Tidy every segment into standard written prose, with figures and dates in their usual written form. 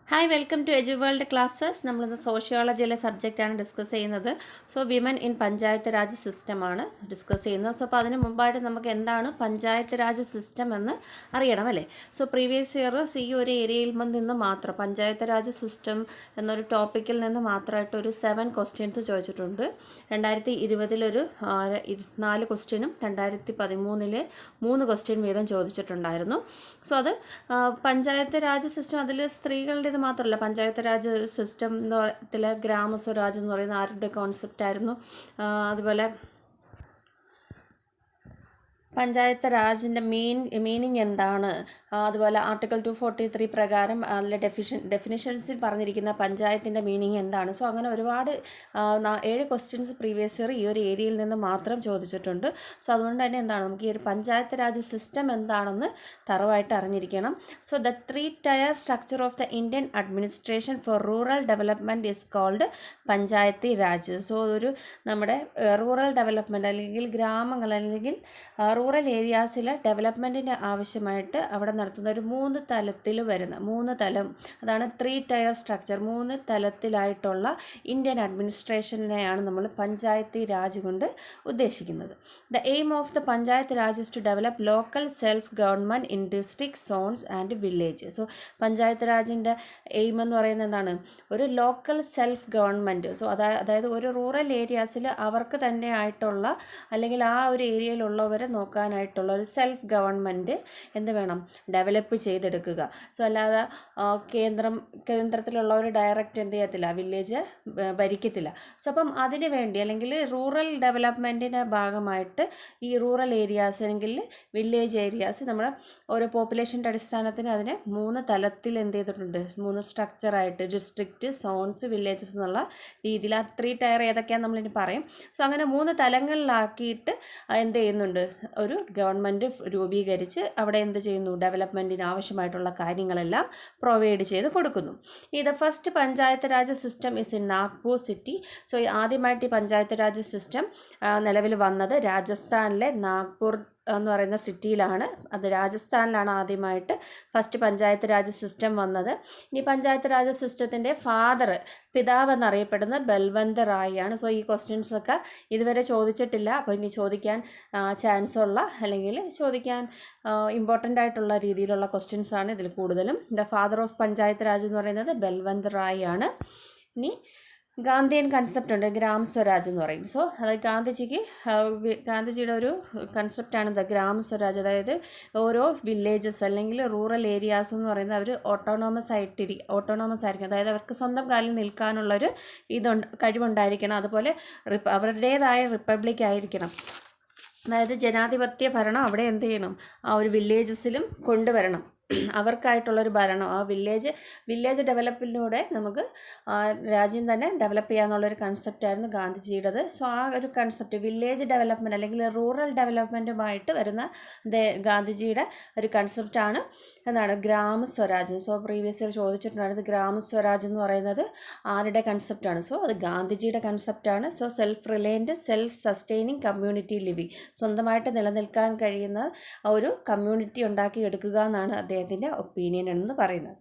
Hi welcome to edu world classes. നമ്മളിന്ന് സോഷ്യോളജിയിലെ സബ്ജക്റ്റാണ് ഡിസ്കസ് ചെയ്യുന്നത്. So women in panchayat raj സിസ്റ്റമാണ് ഡിസ്കസ് ചെയ്യുന്നത്. സോ അപ്പോൾ അതിന് മുമ്പായിട്ട് നമുക്ക് എന്താണ് പഞ്ചായത്ത് രാജ് സിസ്റ്റം എന്ന് അറിയണം അല്ലേ. സോ പ്രീവിയസ് ഇയർ ഈ ഒരു ഏരിയയിൽ നിന്ന് മാത്രം പഞ്ചായത്ത് രാജ് സിസ്റ്റം എന്നൊരു ടോപ്പിക്കിൽ നിന്ന് മാത്രമായിട്ട് ഒരു 7 ക്വസ്റ്റ്യൻസ് ചോദിച്ചിട്ടുണ്ട്. 2020 4 ക്വസ്റ്റ്യനും 2013 3 ക്വസ്റ്റ്യൻ വീതം ചോദിച്ചിട്ടുണ്ടായിരുന്നു. സോ അത് പഞ്ചായത്ത് രാജ് സിസ്റ്റം അതിൽ സ്ത്രീകളുടെ മാത്രമല്ല, പഞ്ചായത്ത് രാജ് സിസ്റ്റം ത്തിലെ ഗ്രാമസ്വരാജ് എന്ന് പറയുന്ന ആരുടെ കോൺസെപ്റ്റായിരുന്നു. അതുപോലെ പഞ്ചായത്ത് രാജിൻ്റെ മീനിങ് എന്താണ്, അതുപോലെ ആർട്ടിക്കിൾ 243 പ്രകാരം അതിലെ ഡെഫിനിഷൻസിൽ പറഞ്ഞിരിക്കുന്ന പഞ്ചായത്തിൻ്റെ മീനിങ് എന്താണ്. സോ അങ്ങനെ ഒരുപാട് 7 ക്വസ്റ്റ്യൻസ് പ്രീവിയസ് ഇയർ ഈ ഒരു ഏരിയയിൽ നിന്ന് മാത്രം ചോദിച്ചിട്ടുണ്ട്. സോ അതുകൊണ്ട് തന്നെ എന്താണ് നമുക്ക് ഈ ഒരു പഞ്ചായത്ത് രാജ് സിസ്റ്റം എന്താണെന്ന് തറവായിട്ട് അറിഞ്ഞിരിക്കണം. So the 3 tier structure of the Indian administration for rural development is called Panchayati Raj. So ഒരു നമ്മുടെ റൂറൽ ഡെവലപ്മെൻറ്റ് അല്ലെങ്കിൽ ഗ്രാമങ്ങൾ അല്ലെങ്കിൽ റൂറൽ ഏരിയാസിലെ ഡെവലപ്മെൻറ്റിന് ആവശ്യമായിട്ട് അവിടെ നടത്തുന്ന ഒരു 3 തലത്തിൽ വരുന്ന 3 തലം, അതാണ് 3 ടയർ സ്ട്രക്ചർ. 3 തലത്തിലായിട്ടുള്ള ഇന്ത്യൻ അഡ്മിനിസ്ട്രേഷനെയാണ് നമ്മൾ പഞ്ചായത്തി രാജ് കൊണ്ട് ഉദ്ദേശിക്കുന്നത്. The aim of the panchayat raj is to develop local self government in district zones and village. So പഞ്ചായത്ത് രാജിൻ്റെ എയിം എന്ന് പറയുന്നത് എന്താണ്, ഒരു ലോക്കൽ സെൽഫ് ഗവൺമെൻറ്. സോ അതായത് ഒരു റൂറൽ ഏരിയാസിൽ അവർക്ക് തന്നെ ആയിട്ടുള്ള അല്ലെങ്കിൽ ആ ഒരു ഏരിയയിലുള്ളവരെ നോക്കാനായിട്ടുള്ള ഒരു സെൽഫ് ഗവൺമെൻറ് എന്ത് വേണം, ഡെവലപ്പ് ചെയ്തെടുക്കുക. സോ അല്ലാതെ കേന്ദ്രത്തിലുള്ള ഒരു ഡയറക്റ്റ് എന്ത് ചെയ്യത്തില്ല, വില്ലേജ് ഭരിക്കത്തില്ല. സോ അപ്പം അതിന് വേണ്ടി അല്ലെങ്കിൽ റൂറൽ ഡെവലപ്മെൻറ്റിൻ്റെ ഭാഗമായിട്ട് ഈ റൂറൽ ഏരിയാസ് അല്ലെങ്കിൽ വില്ലേജ് ഏരിയാസ് നമ്മുടെ ഓരോ പോപ്പുലേഷൻ്റെ അടിസ്ഥാനത്തിന് അതിനെ 3 തലത്തിൽ എന്ത് ചെയ്തിട്ടുണ്ട്, 3 സ്ട്രക്ചറായിട്ട് ഡിസ്ട്രിക്റ്റ്, സോൺസ്, വില്ലേജസ് എന്നുള്ള രീതിയിൽ ആ 3 ടയർ ഏതൊക്കെയാണെന്ന് നമ്മളിനി പറയും. സോ അങ്ങനെ 3 തലങ്ങളിലാക്കിയിട്ട് എന്ത് ചെയ്യുന്നുണ്ട്, ഒരു ഗവൺമെൻറ് രൂപീകരിച്ച് അവിടെ എന്ത് ചെയ്യുന്നു, ഡെവലപ്മെൻറ്റിന് ആവശ്യമായിട്ടുള്ള കാര്യങ്ങളെല്ലാം പ്രൊവൈഡ് ചെയ്ത് കൊടുക്കുന്നു. ഇത് first panchayat Raj system is in Nagpur city. So ആദ്യമായിട്ട് ഈ പഞ്ചായത്ത് രാജ് സിസ്റ്റം നിലവിൽ വന്നത് രാജസ്ഥാനിലെ നാഗ്പൂർ എന്ന് പറയുന്ന സിറ്റിയിലാണ്. അത് രാജസ്ഥാനിലാണ് ആദ്യമായിട്ട് ഫസ്റ്റ് പഞ്ചായത്ത് രാജ് സിസ്റ്റം വന്നത്. ഇനി പഞ്ചായത്ത് രാജ് സിസ്റ്റത്തിൻ്റെ പിതാവ് എന്നറിയപ്പെടുന്ന ബൽവന്ത് റായ് ആണ്. സോ ഈ ക്വസ്റ്റ്യൻസൊക്കെ ഇതുവരെ ചോദിച്ചിട്ടില്ല, അപ്പോൾ ഇനി ചോദിക്കാൻ ചാൻസ് ഉള്ള അല്ലെങ്കിൽ ചോദിക്കാൻ ഇമ്പോർട്ടൻ്റ് ആയിട്ടുള്ള രീതിയിലുള്ള ക്വസ്റ്റ്യൻസാണ് ഇതിൽ കൂടുതലും. The father of panchayat Raj എന്ന് പറയുന്നത് ബൽവന്ത് റായ് ആണ്. ഇനി ഗാന്ധിയൻ കൺസെപ്റ്റ് ഉണ്ട്, ഗ്രാം സ്വരാജ് എന്ന് പറയും. സോ അത് ഗാന്ധിജിയുടെ ഒരു കൺസെപ്റ്റാണ് ദ ഗ്രാം സ്വരാജ്. അതായത് ഓരോ വില്ലേജസ് അല്ലെങ്കിൽ റൂറൽ ഏരിയാസ് എന്ന് പറയുന്നത് അവർ ഓട്ടോണോമസ് ആയിരിക്കും. അതായത് അവർക്ക് സ്വന്തം കാലിൽ നിൽക്കാനുള്ളൊരു കഴിവുണ്ടായിരിക്കണം. അതുപോലെ അവരുടേതായ റിപ്പബ്ലിക് ആയിരിക്കണം. അതായത് ജനാധിപത്യ ഭരണം അവിടെ എന്ത് ചെയ്യണം, ആ ഒരു വില്ലേജസിലും കൊണ്ടുവരണം. അവർക്കായിട്ടുള്ളൊരു ഭരണം, ആ വില്ലേജ് ഡെവലപ്പിലൂടെ നമുക്ക് രാജ്യം തന്നെ ഡെവലപ്പ് ചെയ്യാന്നുള്ളൊരു കൺസെപ്റ്റായിരുന്നു ഗാന്ധിജിയുടേത്. സോ ആ ഒരു കൺസെപ്റ്റ് വില്ലേജ് ഡെവലപ്മെൻറ്റ് അല്ലെങ്കിൽ റൂറൽ ഡെവലപ്മെൻറ്റുമായിട്ട് വരുന്ന ഗാന്ധിജിയുടെ ഒരു കൺസെപ്റ്റാണ് എന്താണ്, ഗ്രാമസ്വരാജ്. സോ പ്രീവിയസ് ഇയർ ചോദിച്ചിട്ടുണ്ടായിരുന്നു ഗ്രാമസ്വരാജ് എന്ന് പറയുന്നത് ആരുടെ കൺസെപ്റ്റാണ്. സോ അത് ഗാന്ധിജിയുടെ കൺസെപ്റ്റാണ്. So self reliant self sustaining community living, സ്വന്തമായിട്ട് നിലനിൽക്കാൻ കഴിയുന്ന ഒരു കമ്മ്യൂണിറ്റി ഉണ്ടാക്കിയെടുക്കുക എന്നാണ് അദ്ദേഹത്തിൻ്റെ ഒപ്പീനിയൻ എന്ന് പറയുന്നത്.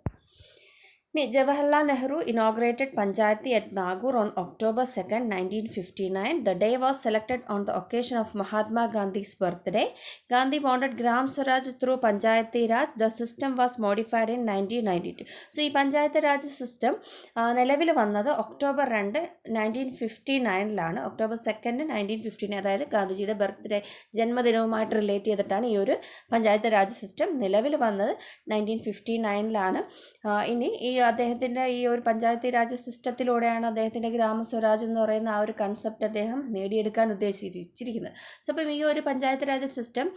Jawaharlal Nehru inaugurated Panchayati at Nagpur on October 2nd, 1959. The day was selected on the occasion of Mahatma Gandhi's birthday. Gandhi wanted Gram Swaraj through Panchayati Raj. The system was modified in 1992. So, ഈ Panchayat Raj system നിലവിൽ വന്നത് October 2, 1959 October 2, 1959, അതായത് ഗാന്ധിജിയുടെ birthday ജന്മദിനവുമായിട്ട് relate ചെയ്തിട്ടാണ് ഈ ഒരു panchayat Raj system നിലവിൽ വന്നത്. 1959 ഇനി ഈ അദ്ദേഹത്തിൻ്റെ ഈ ഒരു പഞ്ചായത്തി രാജ് സിസ്റ്റത്തിലൂടെയാണ് അദ്ദേഹത്തിൻ്റെ ഗ്രാമസ്വരാജ് എന്ന് പറയുന്ന ആ ഒരു കൺസെപ്റ്റ് അദ്ദേഹം നേടിയെടുക്കാൻ ഉദ്ദേശിച്ചിരിക്കുന്നത്. സോ അപ്പം ഈ ഒരു പഞ്ചായത്ത് രാജ് സിസ്റ്റം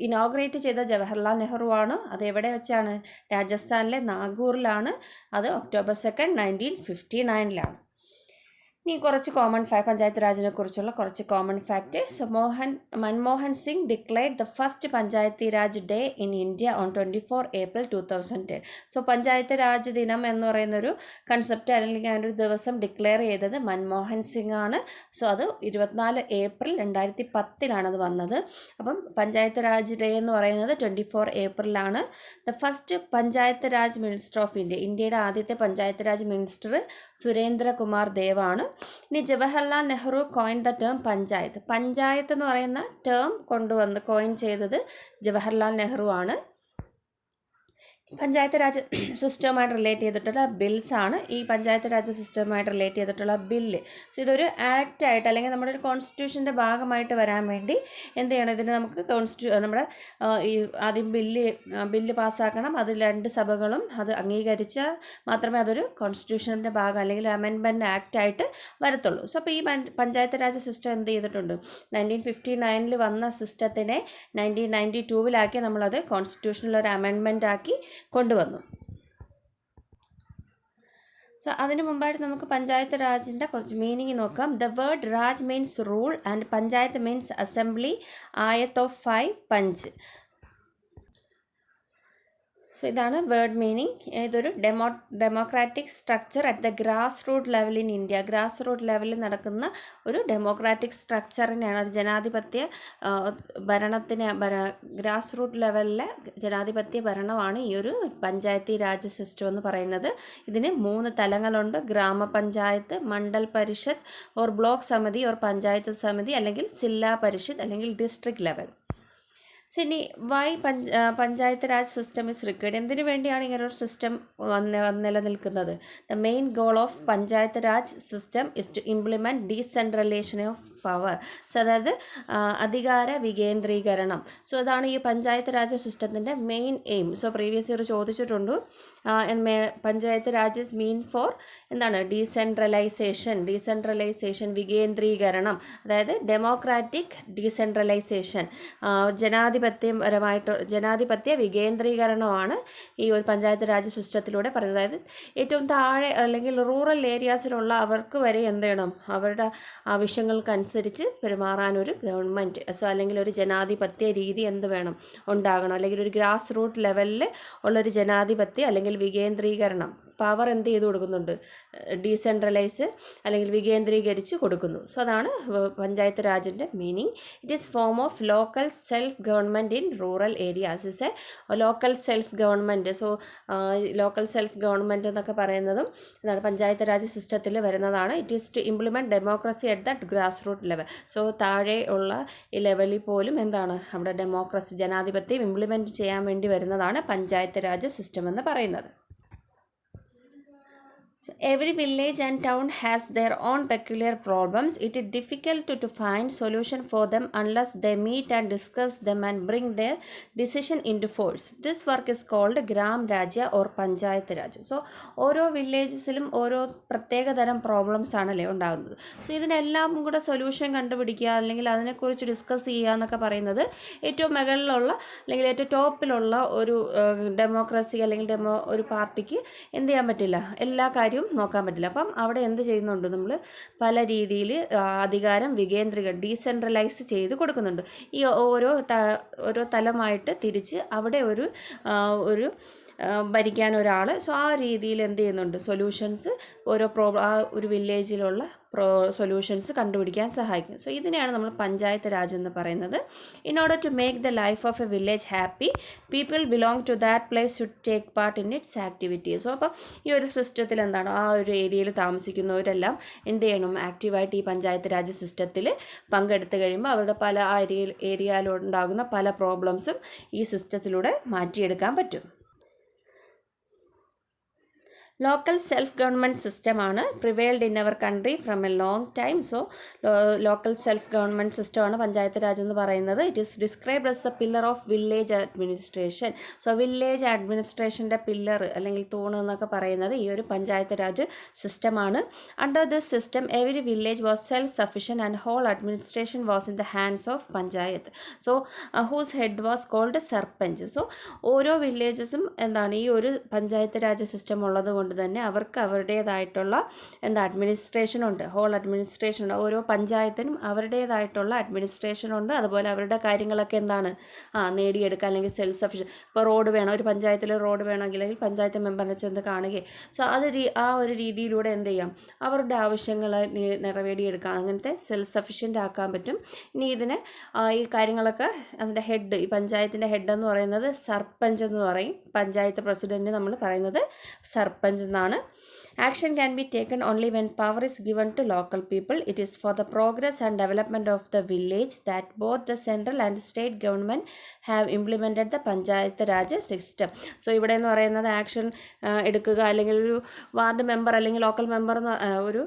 ഇനോഗ്രേറ്റ് ചെയ്ത ജവഹർലാൽ നെഹ്റു ആണ്. അത് എവിടെ വെച്ചാണ്, രാജസ്ഥാനിലെ നാഗ്പൂരിലാണ്. അത് ഒക്ടോബർ 2, 1959. ഇനി കുറച്ച് കോമൺ പഞ്ചായത്ത് രാജിനെ കുറിച്ചുള്ള കുറച്ച് common fact. So Manmohan Singh declared the first Panchayati Raj day in India on 24 April 2010. So panchayat Raj ദിനം എന്ന് പറയുന്നൊരു കൺസെപ്റ്റ് അല്ലെങ്കിൽ ഒരു ദിവസം ഡിക്ലെയർ ചെയ്തത് മൻമോഹൻ സിംഗ് ആണ്. സോ അത് 24 April 2010 അത് വന്നത്. അപ്പം പഞ്ചായത്ത് രാജ് ഡേ എന്ന് പറയുന്നത് 24 April the first panchayat raj minister of India, ഇന്ത്യയുടെ ആദ്യത്തെ പഞ്ചായത്ത് രാജ് മിനിസ്റ്റർ സുരേന്ദ്രകുമാർ ദേവാണ്. ഇനി Jawaharlal Nehru coin the term panchayat. Panchayat എന്ന് പറയുന്ന ടേം കോയിൻ ചെയ്തത് ജവഹർലാൽ നെഹ്റു ആണ്. പഞ്ചായത്ത് രാജ് സിസ്റ്റവുമായിട്ട് റിലേറ്റ് ചെയ്തിട്ടുള്ള ബിൽസാണ് ഈ പഞ്ചായത്ത് രാജ് സിസ്റ്റവുമായിട്ട് റിലേറ്റ് ചെയ്തിട്ടുള്ള ബില്ല്. സോ ഇതൊരു ആക്റ്റായിട്ട് അല്ലെങ്കിൽ നമ്മുടെ ഒരു കോൺസ്റ്റിറ്റ്യൂഷൻ്റെ ഭാഗമായിട്ട് വരാൻ വേണ്ടി എന്ത് ചെയ്യണം, ഇതിന് നമുക്ക് നമ്മുടെ ഈ ആദ്യം ബില്ല് പാസ്സാക്കണം. അത് 2 സഭകളും അത് അംഗീകരിച്ചാൽ മാത്രമേ അതൊരു കോൺസ്റ്റിറ്റ്യൂഷൻ്റെ ഭാഗം അല്ലെങ്കിൽ അമെൻമെൻറ്റ് ആക്റ്റായിട്ട് വരത്തുള്ളൂ. സോ അപ്പോൾ ഈ പഞ്ചായത്ത് രാജ് സിസ്റ്റം എന്ത് ചെയ്തിട്ടുണ്ട്, 1959 വന്ന സിസ്റ്റത്തിനെ 1992 നമ്മളത് കോൺസ്റ്റിറ്റ്യൂഷനിലൊരു അമെൻമെൻ്റ് ആക്കി കൊണ്ടുവന്നു. സോ അതിന് മുമ്പായിട്ട് നമുക്ക് പഞ്ചായത്ത് രാജിൻ്റെ കുറച്ച് മീനിങ് നോക്കാം. The word Raj means rule and panchayat means assembly ആയത്ത് ഓഫ് 5 പഞ്ച്. സോ ഇതാണ് വേർഡ് മീനിങ്. ഇതൊരു democratic structure at the grass root level in India. Grass root ലെവലിൽ നടക്കുന്ന ഒരു ഡെമോക്രാറ്റിക് സ്ട്രക്ചറിനെയാണ്, അത് ജനാധിപത്യ ഗ്രാസ് റൂട്ട് ലെവലിലെ ജനാധിപത്യ ഭരണമാണ് ഈ ഒരു പഞ്ചായത്തി രാജ് സിസ്റ്റം എന്ന് പറയുന്നത്. ഇതിന് 3 തലങ്ങളുണ്ട്: Gram Panchayat, Mandal Parishad or block Samiti or Panchayat Samiti അല്ലെങ്കിൽ ജില്ലാ പരിഷത്ത് അല്ലെങ്കിൽ ഡിസ്ട്രിക്ട് ലെവൽ. ഇനി why Panchayat Raj system is required? എന്തിനു വേണ്ടിയാണ് ഇങ്ങനെ ഒരു സിസ്റ്റം നിലനിൽക്കുന്നത്? The main goal of panchayat Raj system is to implement decentralization of power. So അതായത് അധികാര വികേന്ദ്രീകരണം. സോ അതാണ് ഈ പഞ്ചായത്ത് രാജ് സിസ്റ്റത്തിൻ്റെ main aim. So previous year ചോദിച്ചിട്ടുണ്ട് പഞ്ചായത്ത് രാജ് മീൻ ഫോർ എന്താണ്? ഡീസെൻട്രലൈസേഷൻ, വികേന്ദ്രീകരണം, അതായത് ഡെമോക്രാറ്റിക് ഡീസെൻട്രലൈസേഷൻ, ജനാധിപത്യ വികേന്ദ്രീകരണമാണ് ഈ ഒരു പഞ്ചായത്ത് രാജ് സിസ്റ്റത്തിലൂടെ പറയുന്നത്. അതായത് ഏറ്റവും താഴെ അല്ലെങ്കിൽ റൂറൽ ഏരിയാസിലുള്ള അവർക്ക് വരെ എന്ത് ചെയ്യണം, അവരുടെ ആവശ്യങ്ങൾക്കനുസരിച്ച് പെരുമാറാനൊരു ഗവൺമെൻറ് അല്ലെങ്കിൽ ഒരു ജനാധിപത്യ രീതി എന്ത് വേണം, ഉണ്ടാകണം. അല്ലെങ്കിൽ ഒരു ഗ്രാസ് റൂട്ട് ലെവലിൽ ഉള്ളൊരു ജനാധിപത്യം അല്ലെങ്കിൽ വികേന്ദ്രീകരണം, പവർ എന്ത് ചെയ്ത് കൊടുക്കുന്നുണ്ട്, ഡീസെൻട്രലൈസ് അല്ലെങ്കിൽ വികേന്ദ്രീകരിച്ച് കൊടുക്കുന്നു. സോ അതാണ് പഞ്ചായത്ത് രാജിൻ്റെ meaning. It is form of local self government in rural areas. Is a local self government. So local self government എന്നൊക്കെ പറയുന്നതും എന്താണ്, പഞ്ചായത്ത് രാജ് സിസ്റ്റത്തിൽ വരുന്നതാണ്. It is to implement democracy at the grass root level. So താഴെ ഉള്ള ഈ ലെവലിൽ പോലും എന്താണ്, അവിടെ ഡെമോക്രസി, ജനാധിപത്യം ഇംപ്ലിമെൻറ്റ് ചെയ്യാൻ വേണ്ടി വരുന്നതാണ് പഞ്ചായത്ത് രാജ് സിസ്റ്റം എന്ന് പറയുന്നത്. So every village and town has their own peculiar problems. It is difficult to find solution for them unless they meet and discuss them and bring their decision into force. This work is called Gram Rajya or Panchayat Raj. So ഓരോ വില്ലേജസിലും ഓരോ പ്രത്യേക തരം problems ആണല്ലേ ഉണ്ടാകുന്നത്. So ഇതിനെല്ലാം കൂടെ solution കണ്ടുപിടിക്കുക അല്ലെങ്കിൽ അതിനെക്കുറിച്ച് ഡിസ്കസ് ചെയ്യുക എന്നൊക്കെ പറയുന്നത് ഏറ്റവും മുകളിലുള്ള അല്ലെങ്കിൽ ഏറ്റവും ടോപ്പിലുള്ള ഒരു ഡെമോക്രസി അല്ലെങ്കിൽ ഒരു പാർട്ടിക്ക് എന്ത് ചെയ്യാൻ പറ്റില്ല, എല്ലാ കാര്യവും നോക്കാൻ പറ്റില്ല. അപ്പം അവിടെ എന്ത് ചെയ്യുന്നുണ്ട്, നമ്മൾ പല രീതിയിൽ അധികാരം ഡീസെൻട്രലൈസ് ചെയ്ത് കൊടുക്കുന്നുണ്ട്. ഈ ഓരോ തലമായിട്ട് തിരിച്ച് അവിടെ ഒരു ഭരിക്കാൻ ഒരാൾ. സോ ആ രീതിയിൽ എന്ത് ചെയ്യുന്നുണ്ട്, സൊല്യൂഷൻസ് ഓരോ ആ ഒരു വില്ലേജിലുള്ള സൊല്യൂഷൻസ് കണ്ടുപിടിക്കാൻ സഹായിക്കും. സോ ഇതിനെയാണ് നമ്മൾ പഞ്ചായത്ത് രാജ് എന്ന് പറയുന്നത്. In order to make the life of a village happy, people belong to that place should take part in its activities. So അപ്പം ഈ ഒരു സിസ്റ്റത്തിൽ എന്താണ്, ആ ഒരു ഏരിയയിൽ താമസിക്കുന്നവരെല്ലാം എന്ത് ചെയ്യണം, ആക്റ്റീവായിട്ട് ഈ പഞ്ചായത്ത് രാജ് സിസ്റ്റത്തിൽ പങ്കെടുത്ത് കഴിയുമ്പോൾ അവരുടെ പല ഏരിയയിലുണ്ടാകുന്ന പല പ്രോബ്ലംസും ഈ സിസ്റ്റത്തിലൂടെ മാറ്റിയെടുക്കാൻ പറ്റും. ലോക്കൽ സെൽഫ് ഗവൺമെൻറ് സിസ്റ്റമാണ് prevailed in our country from a long time. So local self government സിസ്റ്റമാണ് പഞ്ചായത്ത് രാജ് എന്ന് പറയുന്നത്. It is described as a pillar of village administration. So village അഡ്മിനിസ്ട്രേഷൻ്റെ പില്ലർ അല്ലെങ്കിൽ തൂണ് എന്നൊക്കെ പറയുന്നത് ഈ ഒരു പഞ്ചായത്ത് രാജ് സിസ്റ്റമാണ്. Under this system every village was self sufficient and whole administration was in the hands of panchayat. So whose head was called sarpanch. So ഓരോ വില്ലേജസും എന്താണ്, ഈ ഒരു പഞ്ചായത്ത് രാജ് സിസ്റ്റം ഉള്ളത് കൊണ്ട് കൊണ്ട് തന്നെ അവർക്ക് അവരുടേതായിട്ടുള്ള അഡ്മിനിസ്ട്രേഷൻ ഉണ്ട്, ഹോൾ അഡ്മിനിസ്ട്രേഷൻ ഉണ്ട്. ഓരോ പഞ്ചായത്തിനും അവരുടേതായിട്ടുള്ള അഡ്മിനിസ്ട്രേഷൻ ഉണ്ട്. അതുപോലെ അവരുടെ കാര്യങ്ങളൊക്കെ നേടിയെടുക്കുക, അല്ലെങ്കിൽ സെൽഫ് സഫിഷ്യൻറ്റ്. ഇപ്പോൾ റോഡ് വേണം, ഒരു പഞ്ചായത്തിൽ റോഡ് വേണമെങ്കിൽ പഞ്ചായത്ത് മെമ്പറിനെ ചെന്ന് കാണുകയും സോ ആ ഒരു രീതിയിലൂടെ എന്ത് ചെയ്യാം, അവരുടെ ആവശ്യങ്ങൾ നിറവേറ്റിയെടുക്കാം. അങ്ങനത്തെ സെൽഫ് സഫിഷ്യൻ്റ് ആക്കാൻ പറ്റും. ഇനി ഇതിന് ഈ കാര്യങ്ങളൊക്കെ അതിൻ്റെ ഹെഡ്, ഈ പഞ്ചായത്തിൻ്റെ ഹെഡ് എന്ന് പറയുന്നത് സർപഞ്ച് എന്ന് പറയും. പഞ്ചായത്ത് പ്രസിഡൻറ്റ് നമ്മൾ പറയുന്നത് സർപഞ്ച് എന്നാണ്. Action can be taken only when power is given to local people. It is for the progress and development of the village that both the central and state government have implemented the Panchayat Raj system. So ഇവിടെ എന്ന് പറയുന്നത് action എടുക്കുക, അല്ലെങ്കിൽ ഒരു ward member അല്ലെങ്കിൽ local member, ഒരു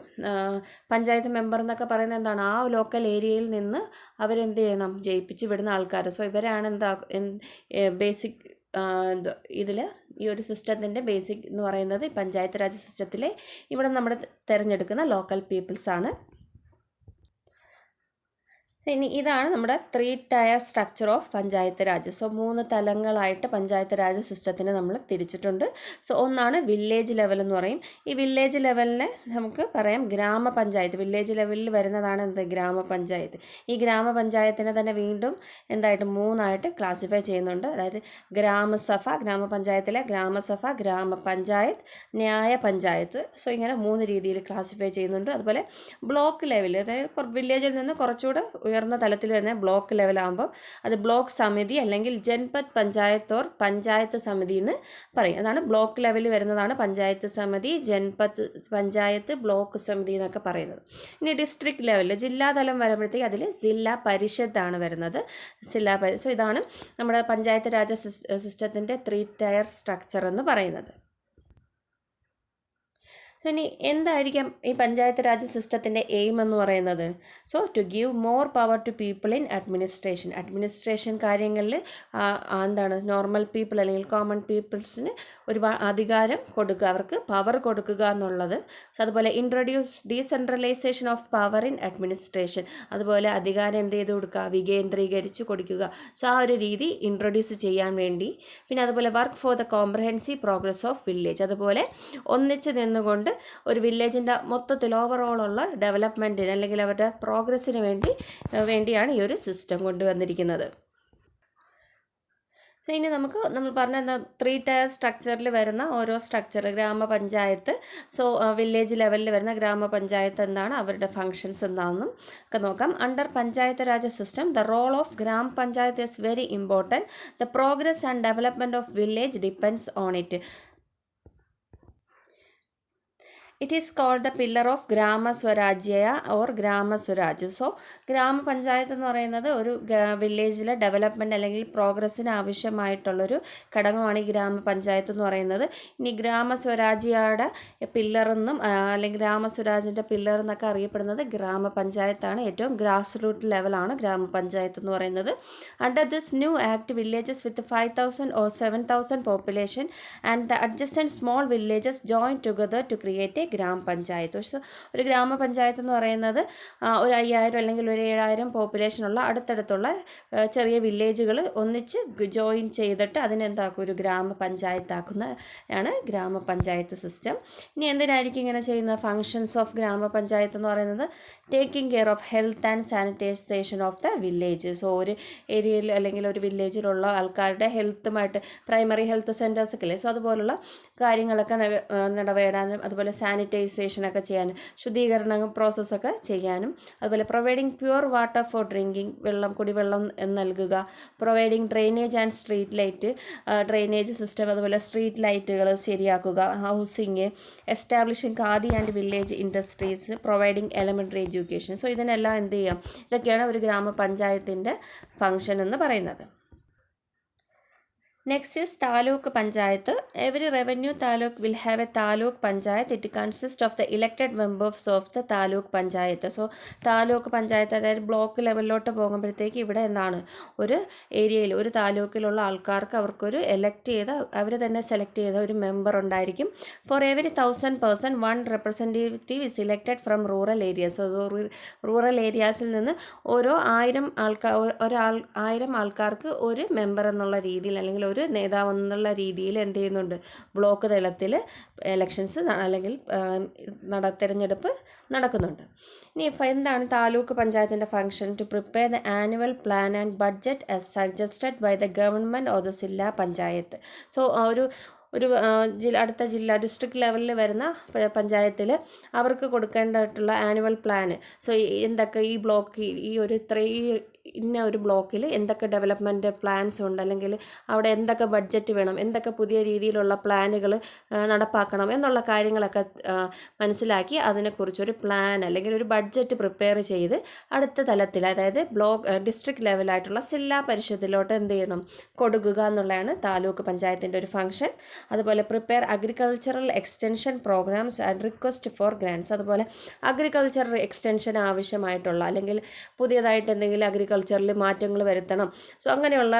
panchayat member എന്നൊക്കെ പറയുന്നത് എന്താണ്, ആ ലോക്കൽ ഏരിയയിൽ നിന്ന് അവരെന്ത് ചെയ്യണം, ജയിപ്പിച്ച് വിടുന്ന ആൾക്കാർ. സോ ഇവരാണ് ബേസിക് ഇതിൽ ഈ ഒരു സിസ്റ്റത്തിൻ്റെ ബേസിക് എന്ന് പറയുന്നത് പഞ്ചായത്ത് രാജ് സിസ്റ്റത്തിലെ ഇവിടെ നമ്മൾ തിരഞ്ഞെടുക്കുന്ന ലോക്കൽ പീപ്പിൾസാണ്. ഇനി ഇതാണ് നമ്മുടെ 3 tier structure of panchayat raj. So 3 തലങ്ങളായിട്ട് പഞ്ചായത്ത് രാജ് സിസ്റ്റത്തിനെ നമ്മൾ തിരിച്ചിട്ടുണ്ട്. സോ ഒന്നാണ് വില്ലേജ് ലെവൽ എന്ന് പറയും. ഈ വില്ലേജ് ലെവലിനെ നമുക്ക് പറയാം ഗ്രാമപഞ്ചായത്ത്. വില്ലേജ് ലെവലിൽ വരുന്നതാണ് ഗ്രാമപഞ്ചായത്ത്. ഈ ഗ്രാമപഞ്ചായത്തിനെ തന്നെ വീണ്ടും 3 ക്ലാസിഫൈ ചെയ്യുന്നുണ്ട്. അതായത് ഗ്രാമസഭ, ഗ്രാമപഞ്ചായത്തിലെ ഗ്രാമസഭ, ഗ്രാമപഞ്ചായത്ത്, ന്യായ പഞ്ചായത്ത്. സോ ഇങ്ങനെ 3 രീതിയിൽ ക്ലാസിഫൈ ചെയ്യുന്നുണ്ട്. അതുപോലെ ബ്ലോക്ക് ലെവൽ, അതായത് വില്ലേജിൽ നിന്ന് കുറച്ചുകൂടെ ഉയർന്ന തലത്തിൽ തന്നെ ബ്ലോക്ക് ലെവലാകുമ്പോൾ അത് ബ്ലോക്ക് സമിതി അല്ലെങ്കിൽ ജൻപത് പഞ്ചായത്ത് ഓർ പഞ്ചായത്ത് സമിതി എന്ന് പറയും. അതാണ് ബ്ലോക്ക് ലെവലിൽ വരുന്നതാണ് പഞ്ചായത്ത് സമിതി, ജൻപത് പഞ്ചായത്ത്, ബ്ലോക്ക് സമിതി എന്നൊക്കെ പറയുന്നത്. ഇനി ഡിസ്ട്രിക്ട് ലെവലിൽ ജില്ലാതലം വരുമ്പോഴത്തേക്ക് അതിൽ ജില്ലാ പരിഷത്താണ് വരുന്നത്. സോ ഇതാണ് നമ്മുടെ പഞ്ചായത്ത് രാജ് സിസ്റ്റത്തിൻ്റെ 3 ടയർ സ്ട്രക്ചർ എന്ന് പറയുന്നത്. സോ ഇനി എന്തായിരിക്കാം ഈ പഞ്ചായത്ത് രാജ് സിസ്റ്റത്തിൻ്റെ എയിം എന്ന് പറയുന്നത്? So to give more power to people in administration കാര്യങ്ങളിൽ നോർമൽ പീപ്പിൾ അല്ലെങ്കിൽ കോമൺ പീപ്പിൾസിന് ഒരുപാട് അധികാരം കൊടുക്കുക, അവർക്ക് പവർ കൊടുക്കുക എന്നുള്ളത്. സോ അതുപോലെ introduce decentralization of power in administration, അതുപോലെ അധികാരം എന്ത് ചെയ്ത് കൊടുക്കുക, വികേന്ദ്രീകരിച്ച് കൊടുക്കുക. സോ ആ ഒരു രീതി ഇൻട്രൊഡ്യൂസ് ചെയ്യാൻ വേണ്ടി. പിന്നെ അതുപോലെ work for the comprehensive progress of village, അതുപോലെ ഒന്നിച്ച് നിന്നുകൊണ്ട് ഒരു വില്ലേജിൻ്റെ മൊത്തത്തിൽ ഓവറോളുള്ള ഡെവലപ്മെൻറ്റിന് അല്ലെങ്കിൽ അവരുടെ പ്രോഗ്രസ്സിന് വേണ്ടിയാണ് ഈ ഒരു സിസ്റ്റം കൊണ്ടുവന്നിരിക്കുന്നത്. സോ ഇനി നമ്മൾ പറഞ്ഞ 3 ടയർ സ്ട്രക്ചറിൽ വരുന്ന ഓരോ സ്ട്രക്ചർ, ഗ്രാമപഞ്ചായത്ത്, സോ വില്ലേജ് ലെവലിൽ വരുന്ന ഗ്രാമപഞ്ചായത്ത് എന്താണ്, അവരുടെ ഫങ്ഷൻസ് എന്താണെന്നും ഒക്കെ നോക്കാം. Under panchayat Raj system the role of gram panchayat is very important. The progress and development of village depends on it. It is called the pillar of gram swarajya or gram swaraj. So gram panchayat എന്ന് പറയുന്നത് ഒരു വില്ലേജിലെ ഡെവലപ്മെൻറ്റ് അല്ലെങ്കിൽ പ്രോഗ്രസ്സിന് ആവശ്യമായിട്ടുള്ളൊരു ഘടകമാണ് ഈ ഗ്രാമപഞ്ചായത്ത് എന്ന് പറയുന്നത്. ഇനി ഗ്രാമസ്വരാജ്യയുടെ പില്ലറെന്നും അല്ലെങ്കിൽ ഗ്രാമസ്വരാജിൻ്റെ പില്ലർ എന്നൊക്കെ അറിയപ്പെടുന്നത് ഗ്രാമപഞ്ചായത്താണ്. ഏറ്റവും ഗ്രാസ് റൂട്ട് ലെവലാണ് ഗ്രാമപഞ്ചായത്ത് എന്ന് പറയുന്നത്. Under this new act villages with 5,000 or 7,000 population and the adjacent small villages join together to create a ഗ്രാമപഞ്ചായത്ത്. ഒരു ഗ്രാമപഞ്ചായത്ത് എന്ന് പറയുന്നത് ഒരു 5,000 അല്ലെങ്കിൽ ഒരു 7,000 പോപ്പുലേഷനുള്ള അടുത്തടുത്തുള്ള ചെറിയ വില്ലേജുകൾ ഒന്നിച്ച് ജോയിൻ ചെയ്തിട്ട് അതിനെന്താക്കും, ഒരു ഗ്രാമപഞ്ചായത്താക്കുന്നതാണ് ഗ്രാമപഞ്ചായത്ത് സിസ്റ്റം. ഇനി എന്തിനായിരിക്കും ഇങ്ങനെ ചെയ്യുന്ന ഫങ്ഷൻസ് ഓഫ് ഗ്രാമപഞ്ചായത്ത് എന്ന് പറയുന്നത് taking care of health and sanitisation of the village. So ഒരു ഏരിയയിൽ അല്ലെങ്കിൽ ഒരു വില്ലേജിലുള്ള ആൾക്കാരുടെ ഹെൽത്തുമായിട്ട് പ്രൈമറി ഹെൽത്ത് സെൻറ്റേഴ്സൊക്കെ ഇല്ലേ, സോ അതുപോലുള്ള കാര്യങ്ങളൊക്കെ നടപെടാനും അതുപോലെ സാനിറ്റൈസേഷനൊക്കെ ചെയ്യാനും ശുദ്ധീകരണ പ്രോസസ്സൊക്കെ ചെയ്യാനും അതുപോലെ providing pure water for drinking, കുടിവെള്ളം നൽകുക, providing drainage and street light, drainage system, അതുപോലെ സ്ട്രീറ്റ് ലൈറ്റുകൾ ശരിയാക്കുക, housing, establishing khadi and village industries, providing elementary education. So ഇതിനെല്ലാം എന്ത് ചെയ്യാം, ഇതൊക്കെയാണ് ഒരു ഗ്രാമപഞ്ചായത്തിൻ്റെ ഫങ്ഷൻ എന്ന് പറയുന്നത്. Next is Taluk Panchayat. Every revenue taluk will have a Taluk Panchayat. It consists of the elected members of the Taluk Panchayat. So Taluk Panchayat അതായത് block ലെവലിലോട്ട് പോകുമ്പോഴത്തേക്ക് ഇവിടെ എന്താണ്, ഒരു ഏരിയയിൽ ഒരു താലൂക്കിലുള്ള ആൾക്കാർക്ക് അവർക്കൊരു അവർ തന്നെ സെലക്ട് ചെയ്ത ഒരു മെമ്പർ ഉണ്ടായിരിക്കും. For every 1,000 person 1 representative is elected from rural areas. So rural ഏരിയാസിൽ നിന്ന് ഓരോ 1,000 ആൾക്കാർക്ക് ഒരു മെമ്പർ എന്നുള്ള രീതിയിൽ അല്ലെങ്കിൽ ഒരു നേതാവ് എന്നുള്ള രീതിയിൽ എന്ത് ചെയ്യുന്നുണ്ട്, ബ്ലോക്ക് തലത്തിൽ ഇലക്ഷൻസ് അല്ലെങ്കിൽ തിരഞ്ഞെടുപ്പ് നടക്കുന്നുണ്ട്. ഇനി എന്താണ് താലൂക്ക് പഞ്ചായത്തിൻ്റെ function? To prepare the annual plan and budget as suggested by the government of the Zilla Panchayat. So അടുത്ത ജില്ല ഡിസ്ട്രിക്ട് ലെവലിൽ വരുന്ന പഞ്ചായത്തിൽ അവർക്ക് കൊടുക്കേണ്ടതായിട്ടുള്ള ആനുവൽ പ്ലാന്. സോ എന്തൊക്കെ ഈ ബ്ലോക്ക് ഇന്ന ഒരു ബ്ലോക്കിൽ എന്തൊക്കെ ഡെവലപ്മെൻറ്റ് പ്ലാൻസ് ഉണ്ട്, അല്ലെങ്കിൽ അവിടെ എന്തൊക്കെ ബഡ്ജറ്റ് വേണം, എന്തൊക്കെ പുതിയ രീതിയിലുള്ള പ്ലാനുകൾ നടപ്പാക്കണം എന്നുള്ള കാര്യങ്ങളൊക്കെ മനസ്സിലാക്കി അതിനെക്കുറിച്ചൊരു പ്ലാൻ അല്ലെങ്കിൽ ഒരു ബഡ്ജറ്റ് പ്രിപ്പയർ ചെയ്ത് അടുത്ത തലത്തിൽ, അതായത് ഡിസ്ട്രിക്ട് ലെവലായിട്ടുള്ള ജില്ലാ പരിഷത്തിലോട്ട് എന്ത് ചെയ്യണം, കൊടുക്കുക എന്നുള്ളതാണ് താലൂക്ക് പഞ്ചായത്തിൻ്റെ ഒരു ഫംഗ്ഷൻ. അതുപോലെ prepare agricultural extension programmes and request for grants. അതുപോലെ അഗ്രികൾച്ചറൽ എക്സ്റ്റൻഷൻ ആവശ്യമായിട്ടുള്ള അല്ലെങ്കിൽ പുതിയതായിട്ട് എന്തെങ്കിലും അഗ്രികൾച്ചറിൽ മാറ്റങ്ങൾ വരുത്തണം, സോ അങ്ങനെയുള്ള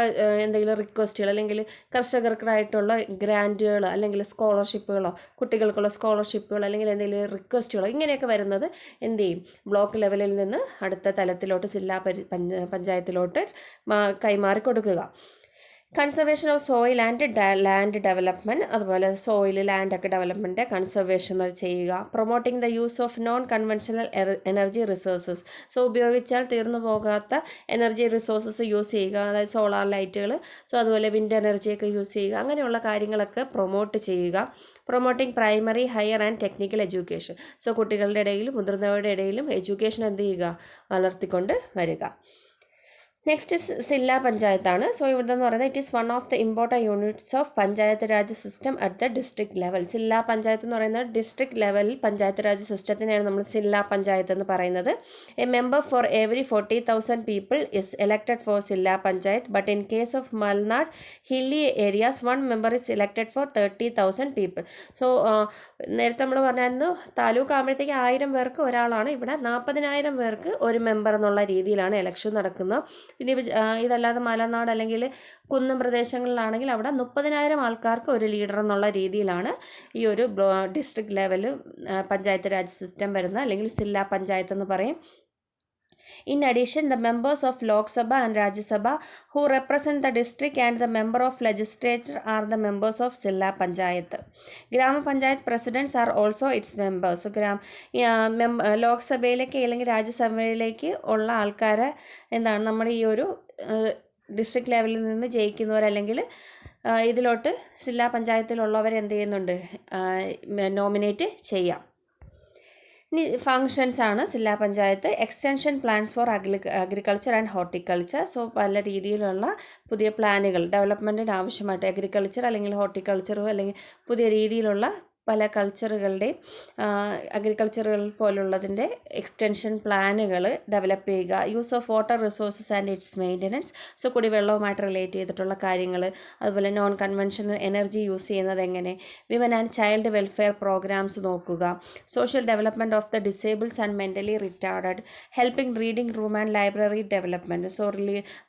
എന്തെങ്കിലും റിക്വസ്റ്റുകൾ അല്ലെങ്കിൽ കർഷകർക്കായിട്ടുള്ള ഗ്രാൻറ്റുകൾ അല്ലെങ്കിൽ സ്കോളർഷിപ്പുകളോ കുട്ടികൾക്കുള്ള സ്കോളർഷിപ്പുകൾ അല്ലെങ്കിൽ എന്തെങ്കിലും റിക്വസ്റ്റുകളോ ഇങ്ങനെയൊക്കെ വരുന്നത് എന്ത് ചെയ്യും, ബ്ലോക്ക് ലെവലിൽ നിന്ന് അടുത്ത തലത്തിലോട്ട് ജില്ലാ പഞ്ചായത്തിലോട്ട് കൈമാറി കൊടുക്കുക. Conservation of soil and land development. അതുപോലെ സോയിൽ ലാൻഡൊക്കെ ഡെവലപ്മെൻറ്റ് കൺസർവേഷൻ ചെയ്യുക. Promoting the use of non conventional energy resources. So ഉപയോഗിച്ചാൽ തീർന്നു പോകാത്ത എനർജി റിസോഴ്സസ് യൂസ് ചെയ്യുക, അതായത് സോളാർ ലൈറ്റുകൾ, സോ അതുപോലെ വിൻഡ് എനർജിയൊക്കെ യൂസ് ചെയ്യുക, അങ്ങനെയുള്ള കാര്യങ്ങളൊക്കെ പ്രൊമോട്ട് ചെയ്യുക. Promoting primary, higher and technical education. So കുട്ടികളുടെ ഇടയിലും മുതിർന്നവരുടെ ഇടയിലും എഡ്യൂക്കേഷൻ എന്ത് ചെയ്യുക, വളർത്തിക്കൊണ്ട് വരിക. നെക്സ്റ്റ് ജില്ലാ പഞ്ചായത്താണ്. സോ ഇവിടെന്ന് പറയുന്നത് it is one of the important units of panchayat Raj system at the district level. ജില്ലാ പഞ്ചായത്ത് എന്ന് പറയുന്നത് ഡിസ്ട്രിക്ട് ലെവലിൽ പഞ്ചായത്ത് രാജ് സിസ്റ്റത്തിനെയാണ് നമ്മൾ ജില്ലാ പഞ്ചായത്ത് എന്ന് പറയുന്നത്. A member for every 40,000 people is elected for zilla panchayat, but in case of Malnad hilly areas 1 member is elected for 30,000 people. So നേരത്തെ നമ്മൾ പറഞ്ഞായിരുന്നു താലൂക്ക് ആകുമ്പോഴത്തേക്ക് 1000 പേർക്ക് ഒരാളാണ്, ഇവിടെ 40,000 പേർക്ക് ഒരു മെമ്പർ എന്നുള്ള രീതിയിലാണ് ഇലക്ഷൻ നടക്കുന്നത്. പിന്നെ ഇതല്ലാതെ മലനാട് അല്ലെങ്കിൽ കുന്നും പ്രദേശങ്ങളിലാണെങ്കിൽ അവിടെ 30,000 ആൾക്കാർക്ക് ഒരു ലീഡർ എന്നുള്ള രീതിയിലാണ് ഈ ഒരു district level panchayat Raj system വരുന്നത്, അല്ലെങ്കിൽ ജില്ലാ പഞ്ചായത്ത് എന്ന് പറയും. In addition, the members of Lok Sabha and Rajya Sabha who represent the district and the member of legislature are the members of Zilla Panchayat. Grama Panchayat presidents are also its members. So, ലോക് സഭയിലേക്ക് അല്ലെങ്കിൽ രാജ്യസഭയിലേക്ക് ഉള്ള ആൾക്കാരെ എന്താണ് നമ്മുടെ ഈ ഒരു district ലെവലിൽ നിന്ന് ജയിക്കുന്നവർ അല്ലെങ്കിൽ ഇതിലോട്ട് ജില്ലാ പഞ്ചായത്തിലുള്ളവർ എന്ത് ചെയ്യുന്നുണ്ട്, നോമിനേറ്റ് ചെയ്യാം. ഇനി ഫങ്ഷൻസ് ആണ് Zilla Panchayat. Extension plans for agriculture and horticulture. So പല രീതിയിലുള്ള പുതിയ പ്ലാനുകൾ ഡെവലപ്മെൻറ്റിന് ആവശ്യമായിട്ട് അഗ്രികൾച്ചർ അല്ലെങ്കിൽ ഹോർട്ടിക്കൾച്ചർ അല്ലെങ്കിൽ പുതിയ രീതിയിലുള്ള പല കൾച്ചറുകളുടെയും അഗ്രികൾച്ചറുകൾ പോലുള്ളതിൻ്റെ എക്സ്റ്റൻഷൻ പ്ലാനുകൾ ഡെവലപ്പ് ചെയ്യുക. Use of water resources and its maintenance. So കുടിവെള്ളവുമായിട്ട് റിലേറ്റ് ചെയ്തിട്ടുള്ള കാര്യങ്ങൾ, അതുപോലെ നോൺ കൺവെൻഷണൽ എനർജി യൂസ് ചെയ്യുന്നത് എങ്ങനെ, women and child welfare programmes നോക്കുക. Social development of the disables and mentally retarded. Helping reading room and library development. So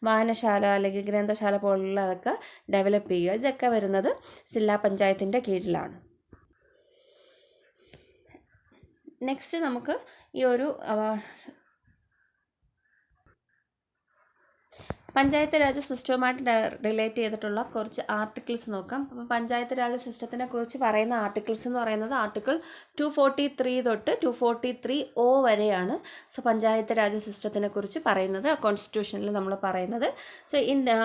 വായനശാല അല്ലെങ്കിൽ ഗ്രന്ഥശാല പോലുള്ളതൊക്കെ ഡെവലപ്പ് ചെയ്യുക. ഇതൊക്കെ വരുന്നത് ജില്ലാ പഞ്ചായത്തിൻ്റെ കീഴിലാണ്. നെക്സ്റ്റ് നമുക്ക് ഈ ഒരു പഞ്ചായത്ത് രാജ് സിസ്റ്റവുമായിട്ട് റിലേറ്റ് ചെയ്തിട്ടുള്ള കുറച്ച് ആർട്ടിക്കിൾസ് നോക്കാം. അപ്പോൾ പഞ്ചായത്ത് രാജ് സിസ്റ്റത്തിനെ കുറിച്ച് പറയുന്ന ആർട്ടിക്കിൾസ് എന്ന് പറയുന്നത് ആർട്ടിക്കിൾ 243 തൊട്ട് 243O വരെയാണ്. സോ പഞ്ചായത്ത് രാജ് സിസ്റ്റത്തിനെ കുറിച്ച് പറയുന്നത് കോൺസ്റ്റിറ്റ്യൂഷനിൽ നമ്മൾ പറയുന്നത്. സോ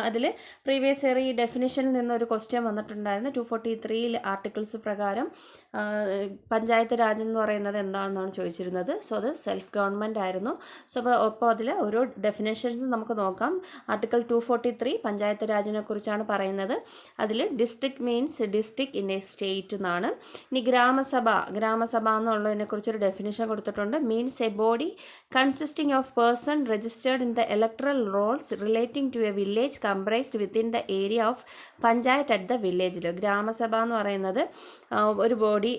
അതിൽ പ്രീവിയസ് ഇയർ ഈ ഡെഫിനിഷനിൽ നിന്നൊരു ക്വസ്റ്റ്യൻ വന്നിട്ടുണ്ടായിരുന്നു. 243 ആർട്ടിക്കിൾസ് പ്രകാരം പഞ്ചായത്ത് രാജ് എന്ന് പറയുന്നത് എന്താണെന്നാണ് ചോദിച്ചിരുന്നത്. സോ അത് സെൽഫ് ഗവൺമെൻറ് ആയിരുന്നു. സോ അപ്പോൾ അതിൽ ഓരോ ഡെഫിനേഷൻസ് നമുക്ക് നോക്കാം. ആർട്ടിക്കിൾ 243 പഞ്ചായത്ത് രാജിനെ കുറിച്ചാണ് പറയുന്നത്. അതിൽ district means district in a state എന്നാണ്. ഇനി ഗ്രാമസഭ എന്നുള്ളതിനെ കുറിച്ചൊരു ഡെഫിനേഷൻ കൊടുത്തിട്ടുണ്ട്. Means a body consisting of person registered in the electoral rolls relating to a village comprised within the area of panchayat at the വില്ലേജിൽ. ഗ്രാമസഭ എന്ന് പറയുന്നത് ഒരു ബോഡി,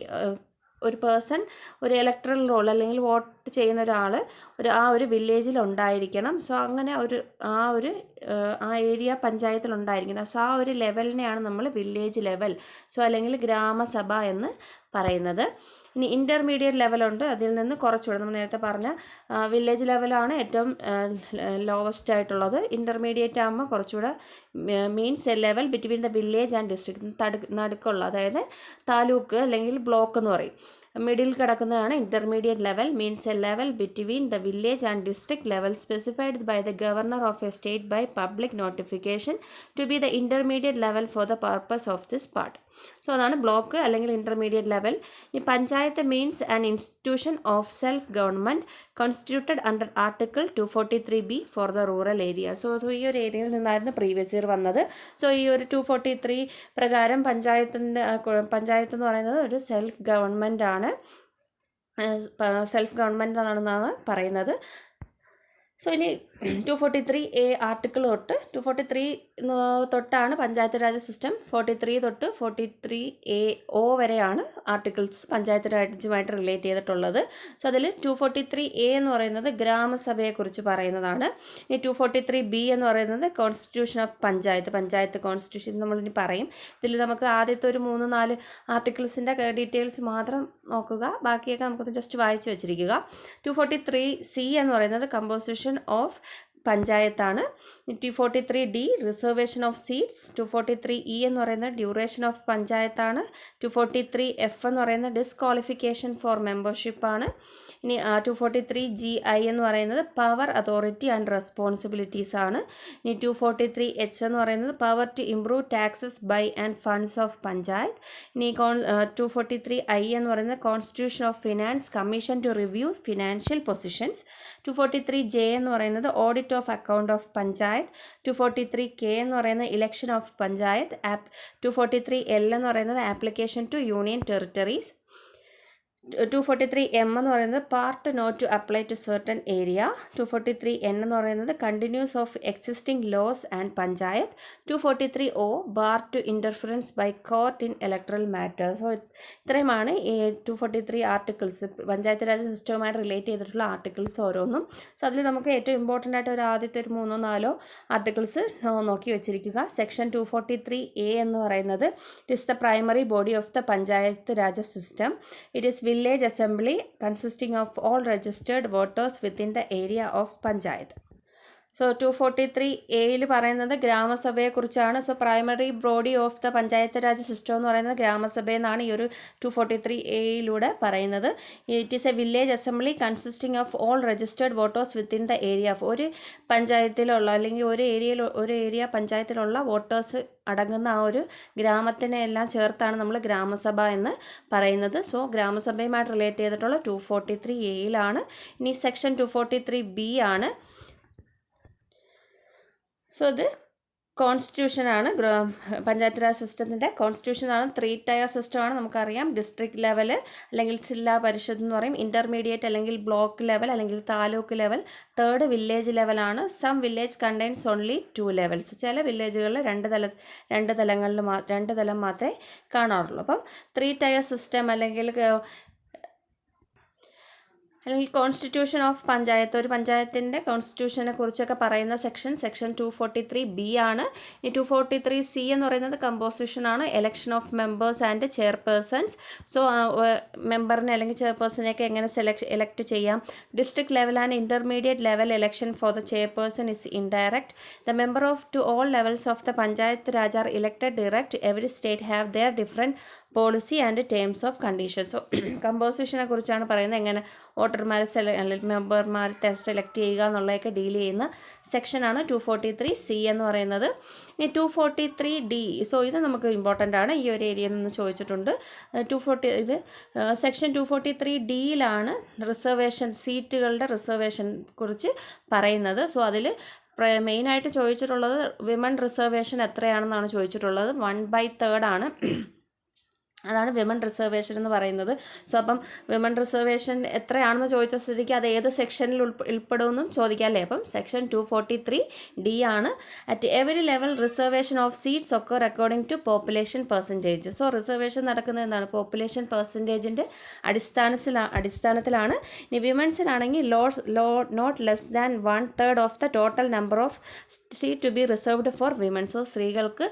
ഒരു പേഴ്സൺ ഒരു ഇലക്ടറൽ റോൾ അല്ലെങ്കിൽ വോട്ട് ചെയ്യുന്ന ഒരാൾ ആ ഒരു വില്ലേജിൽ ഉണ്ടായിരിക്കണം. സോ അങ്ങനെ ആ ഒരു ആ ഏരിയ പഞ്ചായത്തിലുണ്ടായിരിക്കണം. സോ ആ ഒരു ലെവലിനെയാണ് നമ്മൾ വില്ലേജ് ലെവൽ, സോ അല്ലെങ്കിൽ ഗ്രാമസഭ എന്ന് പറയുന്നത്. ഇനി ഇൻ്റർമീഡിയറ്റ് ലെവലുണ്ട്, അതിൽ നിന്ന് കുറച്ചുകൂടെ നമ്മൾ നേരത്തെ പറഞ്ഞ വില്ലേജ് ലെവലാണ് ഏറ്റവും ലോവസ്റ്റ് ആയിട്ടുള്ളത്. ഇൻ്റർമീഡിയറ്റ് ആകുമ്പോൾ കുറച്ചുകൂടെ means a level between the village and district, നടുക്കുള്ള, അതായത് താലൂക്ക് അല്ലെങ്കിൽ ബ്ലോക്ക് എന്ന് പറയും. മിഡിൽ കിടക്കുന്നതാണ് intermediate level. Means a level between the village and district level specified by the governor of a state by public notification to be the intermediate level for the purpose of this part. So അതാണ് block അല്ലെങ്കിൽ intermediate level. ഈ panchayat means an institution of self government constituted under article 243B for the rural area. So ഈ ഒരു ഏരിയയിൽ നിന്നായിരുന്നു previous year വന്നത്. So ഈ ഒരു 243 പ്രകാരം പഞ്ചായത്ത് എന്ന് പറയുന്നത് ഒരു സെൽഫ് ഗവൺമെൻറ് ആണ്, സെൽഫ് ഗവൺമെൻറ് ആണെന്നാണ് പറയുന്നത്. സോ ഇനി 243A ആർട്ടിക്കിൾ തൊട്ട് 243 തൊട്ടാണ് പഞ്ചായത്ത് രാജ് സിസ്റ്റം. 43 തൊട്ട് 43AO വരെയാണ് ആർട്ടിക്കിൾസ് പഞ്ചായത്ത് രാജുമായിട്ട് റിലേറ്റ് ചെയ്തിട്ടുള്ളത്. സോ അതിൽ 243A എന്ന് പറയുന്നത് ഗ്രാമസഭയെക്കുറിച്ച് പറയുന്നതാണ്. ഈ 243B എന്ന് പറയുന്നത് കോൺസ്റ്റിറ്റ്യൂഷൻ ഓഫ് പഞ്ചായത്ത് കോൺസ്റ്റിറ്റ്യൂഷൻ നമ്മളിനി പറയും. ഇതിൽ നമുക്ക് ആദ്യത്തെ ഒരു 3-4 ആർട്ടിക്കിൾസിൻ്റെ ഡീറ്റെയിൽസ് മാത്രം നോക്കുക, ബാക്കിയൊക്കെ നമുക്കൊന്ന് ജസ്റ്റ് വായിച്ച് വെച്ചിരിക്കുക. 243C എന്ന് പറയുന്നത് കമ്പോസിഷൻ ഓഫ് പഞ്ചായത്താണ്. 243D reservation of seats. 243E എന്ന് പറയുന്നത് ഡ്യൂറേഷൻ ഓഫ് പഞ്ചായത്താണ്. 243F എന്ന് പറയുന്നത് ഡിസ്ക്വാളിഫിക്കേഷൻ ഫോർ മെമ്പർഷിപ്പാണ്. ഇനി 243GI എന്ന് പറയുന്നത് പവർ, അതോറിറ്റി ആൻഡ് റെസ്പോൺസിബിലിറ്റീസ് ആണ്. ഇനി 243H എന്ന് പറയുന്നത് power to improve taxes by and funds of panchayat. ഇനി 243I എന്ന് പറയുന്നത് constitution of finance, commission to review financial positions. 243J എന്ന് പറയുന്നത് audit of account of panchayat. 243K എന്ന് പറയുന്നത് ഇലക്ഷൻ ഓഫ് പഞ്ചായത്ത്. 243L എന്ന് പറയുന്നത് application to union territories. 243M എന്ന് പറയുന്നത് part not to apply to certain area. 243N എന്ന് പറയുന്നത് continuance of existing laws and panchayat. 243O bar to interference by court in electoral matters. So ഇത്രയുമാണ് ഈ 243 articles, panchayat raj സിസ്റ്റവുമായിട്ട് relate ചെയ്തിട്ടുള്ള ആർട്ടിക്കിൾസ് ഓരോന്നും. So അതിൽ നമുക്ക് ഏറ്റവും ഇമ്പോർട്ടൻ്റ് ആയിട്ട് ഒരു ആദ്യത്തെ ഒരു 3-4 ആർട്ടിക്കിൾസ് നോക്കി വെച്ചിരിക്കുക. സെക്ഷൻ 243A എന്ന് പറയുന്നത് it is the primary body of the panchayat Raj system. It is village assembly consisting of all registered voters within the area of panchayat. So 243A പറയുന്നത് ഗ്രാമസഭയെക്കുറിച്ചാണ്. So primary body of the panchayat Raj system എന്ന് പറയുന്നത് ഗ്രാമസഭയെന്നാണ് ഈ ഒരു 243A പറയുന്നത്. It is a village assembly consisting of all registered voters within the area of, ഒരു പഞ്ചായത്തിലുള്ള അല്ലെങ്കിൽ ഒരു ഏരിയ പഞ്ചായത്തിലുള്ള വോട്ടേഴ്സ് അടങ്ങുന്ന ആ ഒരു ഗ്രാമത്തിനെ എല്ലാം ചേർത്താണ് നമ്മൾ ഗ്രാമസഭ എന്ന് പറയുന്നത്. സോ ഗ്രാമസഭയുമായിട്ട് റിലേറ്റ് ചെയ്തിട്ടുള്ള 243A. ഇനി സെക്ഷൻ 243B ആണ്. സോ ഇത് കോൺസ്റ്റിറ്റ്യൂഷനാണ്, പഞ്ചായത്ത് രാജ് സിസ്റ്റത്തിൻ്റെ കോൺസ്റ്റിറ്റ്യൂഷനാണ്. 3 ടയർ സിസ്റ്റമാണ് നമുക്കറിയാം. ഡിസ്ട്രിക്ട് ലെവൽ അല്ലെങ്കിൽ ജില്ലാ പരിഷത്ത് എന്ന് പറയും. ഇൻ്റർമീഡിയറ്റ് അല്ലെങ്കിൽ ബ്ലോക്ക് ലെവൽ അല്ലെങ്കിൽ താലൂക്ക് ലെവൽ. 3rd വില്ലേജ് ലെവലാണ്. Some village contains only 2 levels. ചില വില്ലേജുകളിൽ 2 തലം മാത്രമേ കാണാറുള്ളൂ. അപ്പം 3 ടയർ സിസ്റ്റം അല്ലെങ്കിൽ കോൺസ്റ്റിറ്റ്യൂഷൻ ഓഫ് പഞ്ചായത്ത്, ഒരു പഞ്ചായത്തിൻ്റെ കോൺസ്റ്റിറ്റ്യൂഷനെ കുറിച്ചൊക്കെ പറയുന്ന സെക്ഷൻ 243B ആണ്. ഈ 243C എന്ന് പറയുന്നത് കമ്പോസിഷനാണ്, election of members and chairpersons. So മെമ്പറിനെ അല്ലെങ്കിൽ ചെയർപേഴ്സണെയൊക്കെ എങ്ങനെ എലക്ട് ചെയ്യാം. District level and intermediate level election for the chairperson is indirect. The member of to all levels of the panchayat raj are elected direct. Every state have their different policy and terms of condition. So കമ്പോസിഷനെ കുറിച്ചാണ് പറയുന്നത്, എങ്ങനെ വോട്ടർമാരെ മെമ്പർമാരെ select ചെയ്യുക എന്നുള്ളതൊക്കെ deal ചെയ്യുന്ന സെക്ഷനാണ് 243C എന്ന് പറയുന്നത്. ഇനി 243D. സോ ഇത് നമുക്ക് ഇമ്പോർട്ടൻ്റ് ആണ്, ഈ ഒരു ഏരിയയിൽ നിന്ന് ചോദിച്ചിട്ടുണ്ട്. സെക്ഷൻ 243D റിസർവേഷൻ, സീറ്റുകളുടെ റിസർവേഷൻ കുറിച്ച് പറയുന്നത്. സോ അതിൽ മെയിനായിട്ട് ചോദിച്ചിട്ടുള്ളത് വിമൺ റിസർവേഷൻ എത്രയാണെന്നാണ് ചോദിച്ചിട്ടുള്ളത്. 1/3 ആണ്. അതാണ് വിമൻ റിസർവേഷൻ എന്ന് പറയുന്നത്. സോ അപ്പം വിമൻ റിസർവേഷൻ എത്രയാണെന്ന് ചോദിച്ച സ്ഥിതിക്ക് അത് ഏത് സെക്ഷനിൽ ഉൾപ്പെടുമെന്നും ചോദിക്കാം അല്ലേ. അപ്പം സെക്ഷൻ 243D ആണ്. At every level reservation of seats occur according to population percentage. So reservation നടക്കുന്നത് എന്താണ്, പോപ്പുലേഷൻ പെർസെൻറ്റേജിൻ്റെ അടിസ്ഥാനത്തിലാണ്. ഇനി വിമൻസിനാണെങ്കിൽ not less than 1/3 of the total number of seat to be reserved for women. So സ്ത്രീകൾക്ക്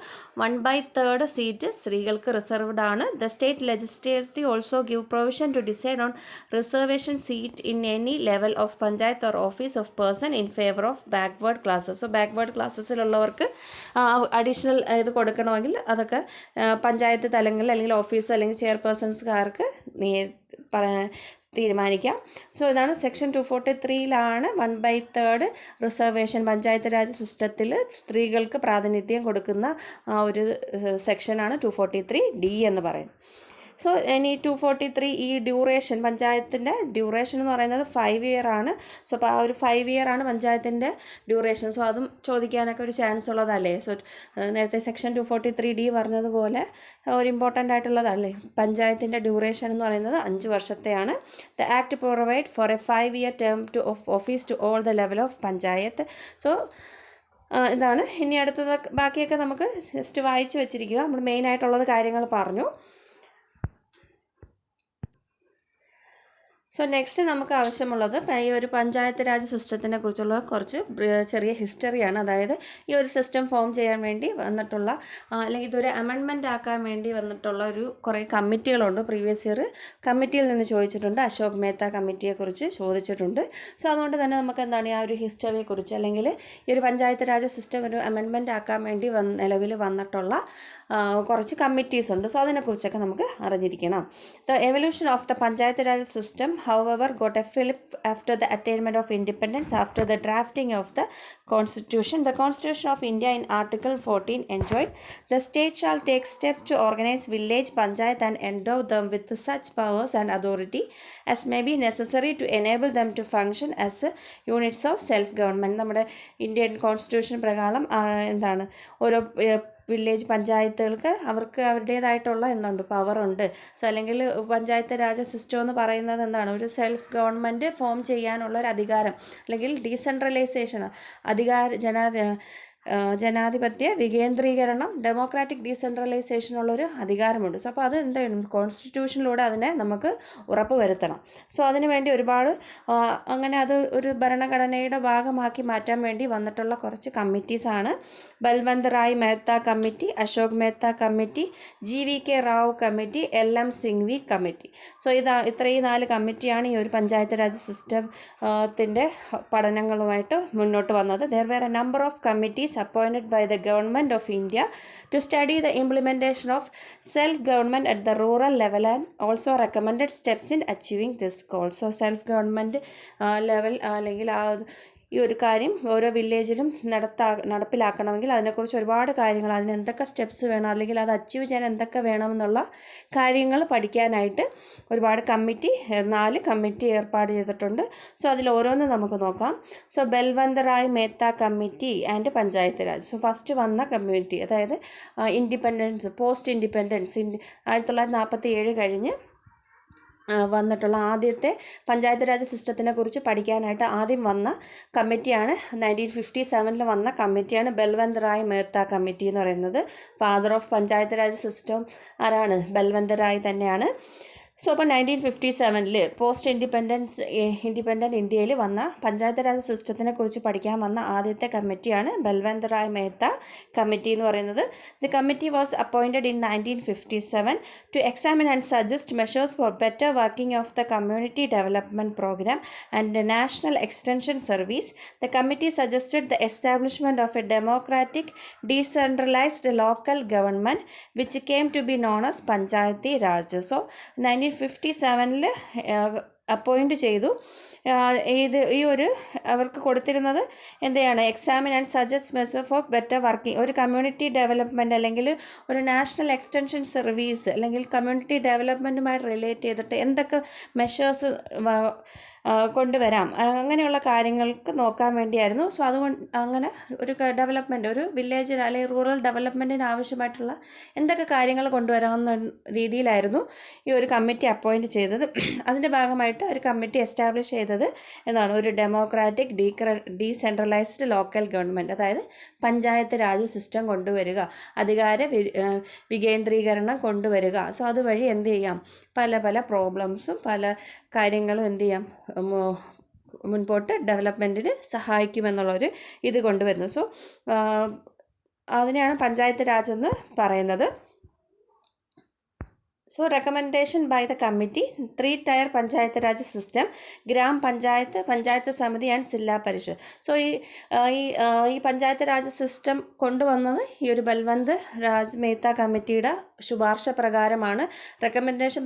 1/3 seat സ്ത്രീകൾക്ക് reserved ആണ്. The state legislature also give provision to decide on reservation seat in any level of panchayat or office of person in favor of backward classes. So backward ക്ലാസ്സസിലുള്ളവർക്ക് additional ഇത് കൊടുക്കണമെങ്കിൽ അതൊക്കെ പഞ്ചായത്ത് തലങ്ങളിൽ അല്ലെങ്കിൽ office അല്ലെങ്കിൽ ചെയർപേഴ്സൺസുകാർക്ക് തീരുമാനിക്കാം. സോ ഇതാണ് സെക്ഷൻ 243യിലാണ് 1/3 റിസർവേഷൻ പഞ്ചായത്ത് രാജ് സിസ്റ്റത്തിൽ സ്ത്രീകൾക്ക് പ്രാതിനിധ്യം കൊടുക്കുന്ന ആ ഒരു സെക്ഷനാണ് 243D എന്ന് പറയുന്നത്. സോ ഇനി 243 ഈ ഡ്യൂറേഷൻ, പഞ്ചായത്തിൻ്റെ ഡ്യൂറേഷൻ എന്ന് പറയുന്നത് 5 ഇയർ ആണ്. സോ അപ്പോൾ ആ ഒരു 5 ഇയർ ആണ് പഞ്ചായത്തിൻ്റെ ഡ്യൂറേഷൻ. സോ അതും ചോദിക്കാനൊക്കെ ഒരു ചാൻസ് ഉള്ളതല്ലേ. സോ നേരത്തെ സെക്ഷൻ 243D പറഞ്ഞതുപോലെ ഒരു ഇമ്പോർട്ടൻ്റ് ആയിട്ടുള്ളതല്ലേ. പഞ്ചായത്തിൻ്റെ ഡ്യൂറേഷൻ എന്ന് പറയുന്നത് 5 വർഷത്തെയാണ്. The act provide for a 5-year term to office to all the level of panchayat. So ഇതാണ്. ഇനി അടുത്തത് ബാക്കിയൊക്കെ നമുക്ക് ജസ്റ്റ് വായിച്ച് വെച്ചിരിക്കുക. നമ്മൾ മെയിനായിട്ടുള്ളത് കാര്യങ്ങൾ പറഞ്ഞു. സോ നെക്സ്റ്റ് നമുക്ക് ആവശ്യമുള്ളത് ഈ ഒരു പഞ്ചായത്ത് രാജ് സിസ്റ്റത്തിനെ കുറിച്ചുള്ള കുറച്ച് ചെറിയ ഹിസ്റ്ററിയാണ്. അതായത് ഈ ഒരു സിസ്റ്റം ഫോം ചെയ്യാൻ വേണ്ടി വന്നിട്ടുള്ള അല്ലെങ്കിൽ ഇതൊരു അമെൻമെൻ്റ് ആക്കാൻ വേണ്ടി വന്നിട്ടുള്ള ഒരു കുറേ കമ്മിറ്റികളുണ്ട്. പ്രീവിയസ് ഇയർ കമ്മിറ്റിയിൽ നിന്ന് ചോദിച്ചിട്ടുണ്ട്. അശോക് മേത്ത കമ്മിറ്റിയെക്കുറിച്ച് ചോദിച്ചിട്ടുണ്ട്. സോ അതുകൊണ്ട് തന്നെ നമുക്ക് എന്താണ് ആ ഒരു ഹിസ്റ്ററിയെക്കുറിച്ച് അല്ലെങ്കിൽ ഈ ഒരു പഞ്ചായത്ത് രാജ് സിസ്റ്റം ഒരു അമെൻമെൻ്റ് ആക്കാൻ വേണ്ടി നിലവിൽ വന്നിട്ടുള്ള കുറച്ച് കമ്മിറ്റീസ് ഉണ്ട്. സോ അതിനെക്കുറിച്ചൊക്കെ നമുക്ക് അറിഞ്ഞിരിക്കണം. The evolution of the panchayat Raj system however got a flip after the attainment of independence after the drafting of the constitution. The Constitution of India in Article 14 enjoined the state shall take steps to organize village panchayat and endow them with such powers and authority as may be necessary to enable them to function as units of self government. നമ്മുടെ Indian constitution പ്രകാരം എന്താണ് ഓരോ village പഞ്ചായത്തുകൾക്ക് അവർക്ക് അവരുടേതായിട്ടുള്ള എന്തുണ്ട് പവറുണ്ട്. So അല്ലെങ്കിൽ panchayat Raj system എന്ന് പറയുന്നത് എന്താണ്, ഒരു സെൽഫ് ഗവൺമെൻറ് ഫോം ചെയ്യാനുള്ള ഒരു അധികാരം അല്ലെങ്കിൽ ഡീസെൻട്രലൈസേഷൻ, ജനാധിപത്യ വികേന്ദ്രീകരണം, ഡെമോക്രാറ്റിക് ഡീസെൻട്രലൈസേഷനുള്ളൊരു അധികാരമുണ്ട്. സോ അപ്പോൾ അത് എന്താണ് കോൺസ്റ്റിറ്റ്യൂഷനിലൂടെ അതിനെ നമുക്ക് ഉറപ്പ് വരുത്തണം. സോ അതിനുവേണ്ടി ഒരുപാട് അങ്ങനെ അത് ഒരു ഭരണഘടനയുടെ ഭാഗമാക്കി മാറ്റാൻ വേണ്ടി വന്നിട്ടുള്ള കുറച്ച് കമ്മിറ്റീസാണ്. Balwant Rai Mehta committee, Ashok Mehta committee, GVK Rao committee, LM Singhvi committee. So ഇത്രയും 4 കമ്മിറ്റിയാണ് ഈ ഒരു പഞ്ചായത്ത് രാജ് സിസ്റ്റത്തിൻ്റെ പഠനങ്ങളുമായിട്ട് മുന്നോട്ട് വന്നത്. There were a number of committees appointed by the government of India to study the implementation of self-government at the rural level and also recommended steps in achieving this goal. So self-government level അല്ലെങ്കിൽ ഈ ഒരു കാര്യം ഓരോ വില്ലേജിലും നടപ്പിലാക്കണമെങ്കിൽ അതിനെക്കുറിച്ച് ഒരുപാട് കാര്യങ്ങൾ, അതിന് എന്തൊക്കെ സ്റ്റെപ്സ് വേണം അല്ലെങ്കിൽ അത് അച്ചീവ് ചെയ്യാൻ എന്തൊക്കെ വേണമെന്നുള്ള കാര്യങ്ങൾ പഠിക്കാനായിട്ട് ഒരുപാട് 4 കമ്മിറ്റി ഏർപ്പാട് ചെയ്തിട്ടുണ്ട്. സോ അതിൽ ഓരോന്ന് നമുക്ക് നോക്കാം. So Balwant Rai Mehta committee and panchayat raj. So first വന്ന കമ്മിറ്റി അതായത് ഇൻഡിപെൻഡൻസ്, പോസ്റ്റ് ഇൻഡിപെൻഡൻസ് 1947 കഴിഞ്ഞ് വന്നിട്ടുള്ള ആദ്യത്തെ പഞ്ചായത്ത് രാജ് സിസ്റ്റത്തിനെ കുറിച്ച് പഠിക്കാനായിട്ട് ആദ്യം വന്ന കമ്മിറ്റിയാണ് 1957 വന്ന കമ്മിറ്റിയാണ് ബൽവന്ത് റായ് മേത്ത കമ്മിറ്റി എന്ന് പറയുന്നത്. Father of panchayat Raj system ആരാണ്? ബൽവന്ത് റായ് തന്നെയാണ്. സോ അപ്പോൾ 1957 പോസ്റ്റ് ഇൻഡിപെൻഡൻറ്റ് ഇന്ത്യയിൽ വന്ന പഞ്ചായത്ത് രാജ് സിസ്റ്റത്തിനെ കുറിച്ച് പഠിക്കാൻ വന്ന ആദ്യത്തെ കമ്മിറ്റിയാണ് ബൽവന്ത് റായ് മേത്ത കമ്മിറ്റി എന്ന് പറയുന്നത്. The committee was appointed in 1957 to examine and suggest measures for better working of the community development programme and national extension service. The committee suggested the establishment of a democratic decentralised local government which came to be known as panchayati Raj. So 1957 appoint ചെയ്തു. ഈ ഒരു അവർക്ക് കൊടുത്തിരുന്നത് എന്തെയാണ്, examine and suggest measure for better working, ഒരു community development അല്ലെങ്കിൽ ഒരു national extension service അല്ലെങ്കിൽ കമ്മ്യൂണിറ്റി ഡെവലപ്മെൻറ്റുമായി റിലേറ്റ് ചെയ്തിട്ട് എന്തൊക്കെ മെഷേഴ്സ് കൊണ്ടുവരാം, അങ്ങനെയുള്ള കാര്യങ്ങൾക്ക് നോക്കാൻ വേണ്ടിയായിരുന്നു. സോ അതുകൊണ്ട് അങ്ങനെ ഒരു ഡെവലപ്മെൻറ്റ്, ഒരു വില്ലേജ് അല്ലെങ്കിൽ റൂറൽ ഡെവലപ്മെൻറ്റിന് ആവശ്യമായിട്ടുള്ള എന്തൊക്കെ കാര്യങ്ങൾ കൊണ്ടുവരാവുന്ന രീതിയിലായിരുന്നു ഈ ഒരു കമ്മിറ്റി അപ്പോയിൻറ്റ് ചെയ്തത്. അതിൻ്റെ ഭാഗമായിട്ട് ഒരു കമ്മിറ്റി എസ്റ്റാബ്ലിഷ് ചെയ്തത് എന്നാണ് ഒരു ഡെമോക്രാറ്റിക് ഡീസെൻട്രലൈസ്ഡ് ലോക്കൽ ഗവൺമെൻറ്, അതായത് പഞ്ചായത്ത് രാജ് സിസ്റ്റം കൊണ്ടുവരിക, അധികാര വികേന്ദ്രീകരണം കൊണ്ടുവരിക. സോ അതുവഴി എന്ത് ചെയ്യാം, പല പല പ്രോബ്ലംസും പല കാര്യങ്ങളും എന്ത് ചെയ്യാം, മുൻപോട്ട് ഡെവലപ്മെൻറ്റിന് സഹായിക്കുമെന്നുള്ളൊരു ഇത് കൊണ്ടുവരുന്നു. സോ അതിനെയാണ് പഞ്ചായത്ത് രാജ് എന്ന് പറയുന്നത്. So recommendation by the committee, 3 tier Panchayat Raj system, Gram Panchayat, Panchayat Samiti and zilla Parishad. So ഈ പഞ്ചായത്ത് രാജ് സിസ്റ്റം കൊണ്ടുവന്നത് ഈ ഒരു ബൽവന്ത് രാജ് മേത്ത കമ്മിറ്റിയുടെ ശുപാർശ പ്രകാരമാണ്, റെക്കമെൻഡേഷൻ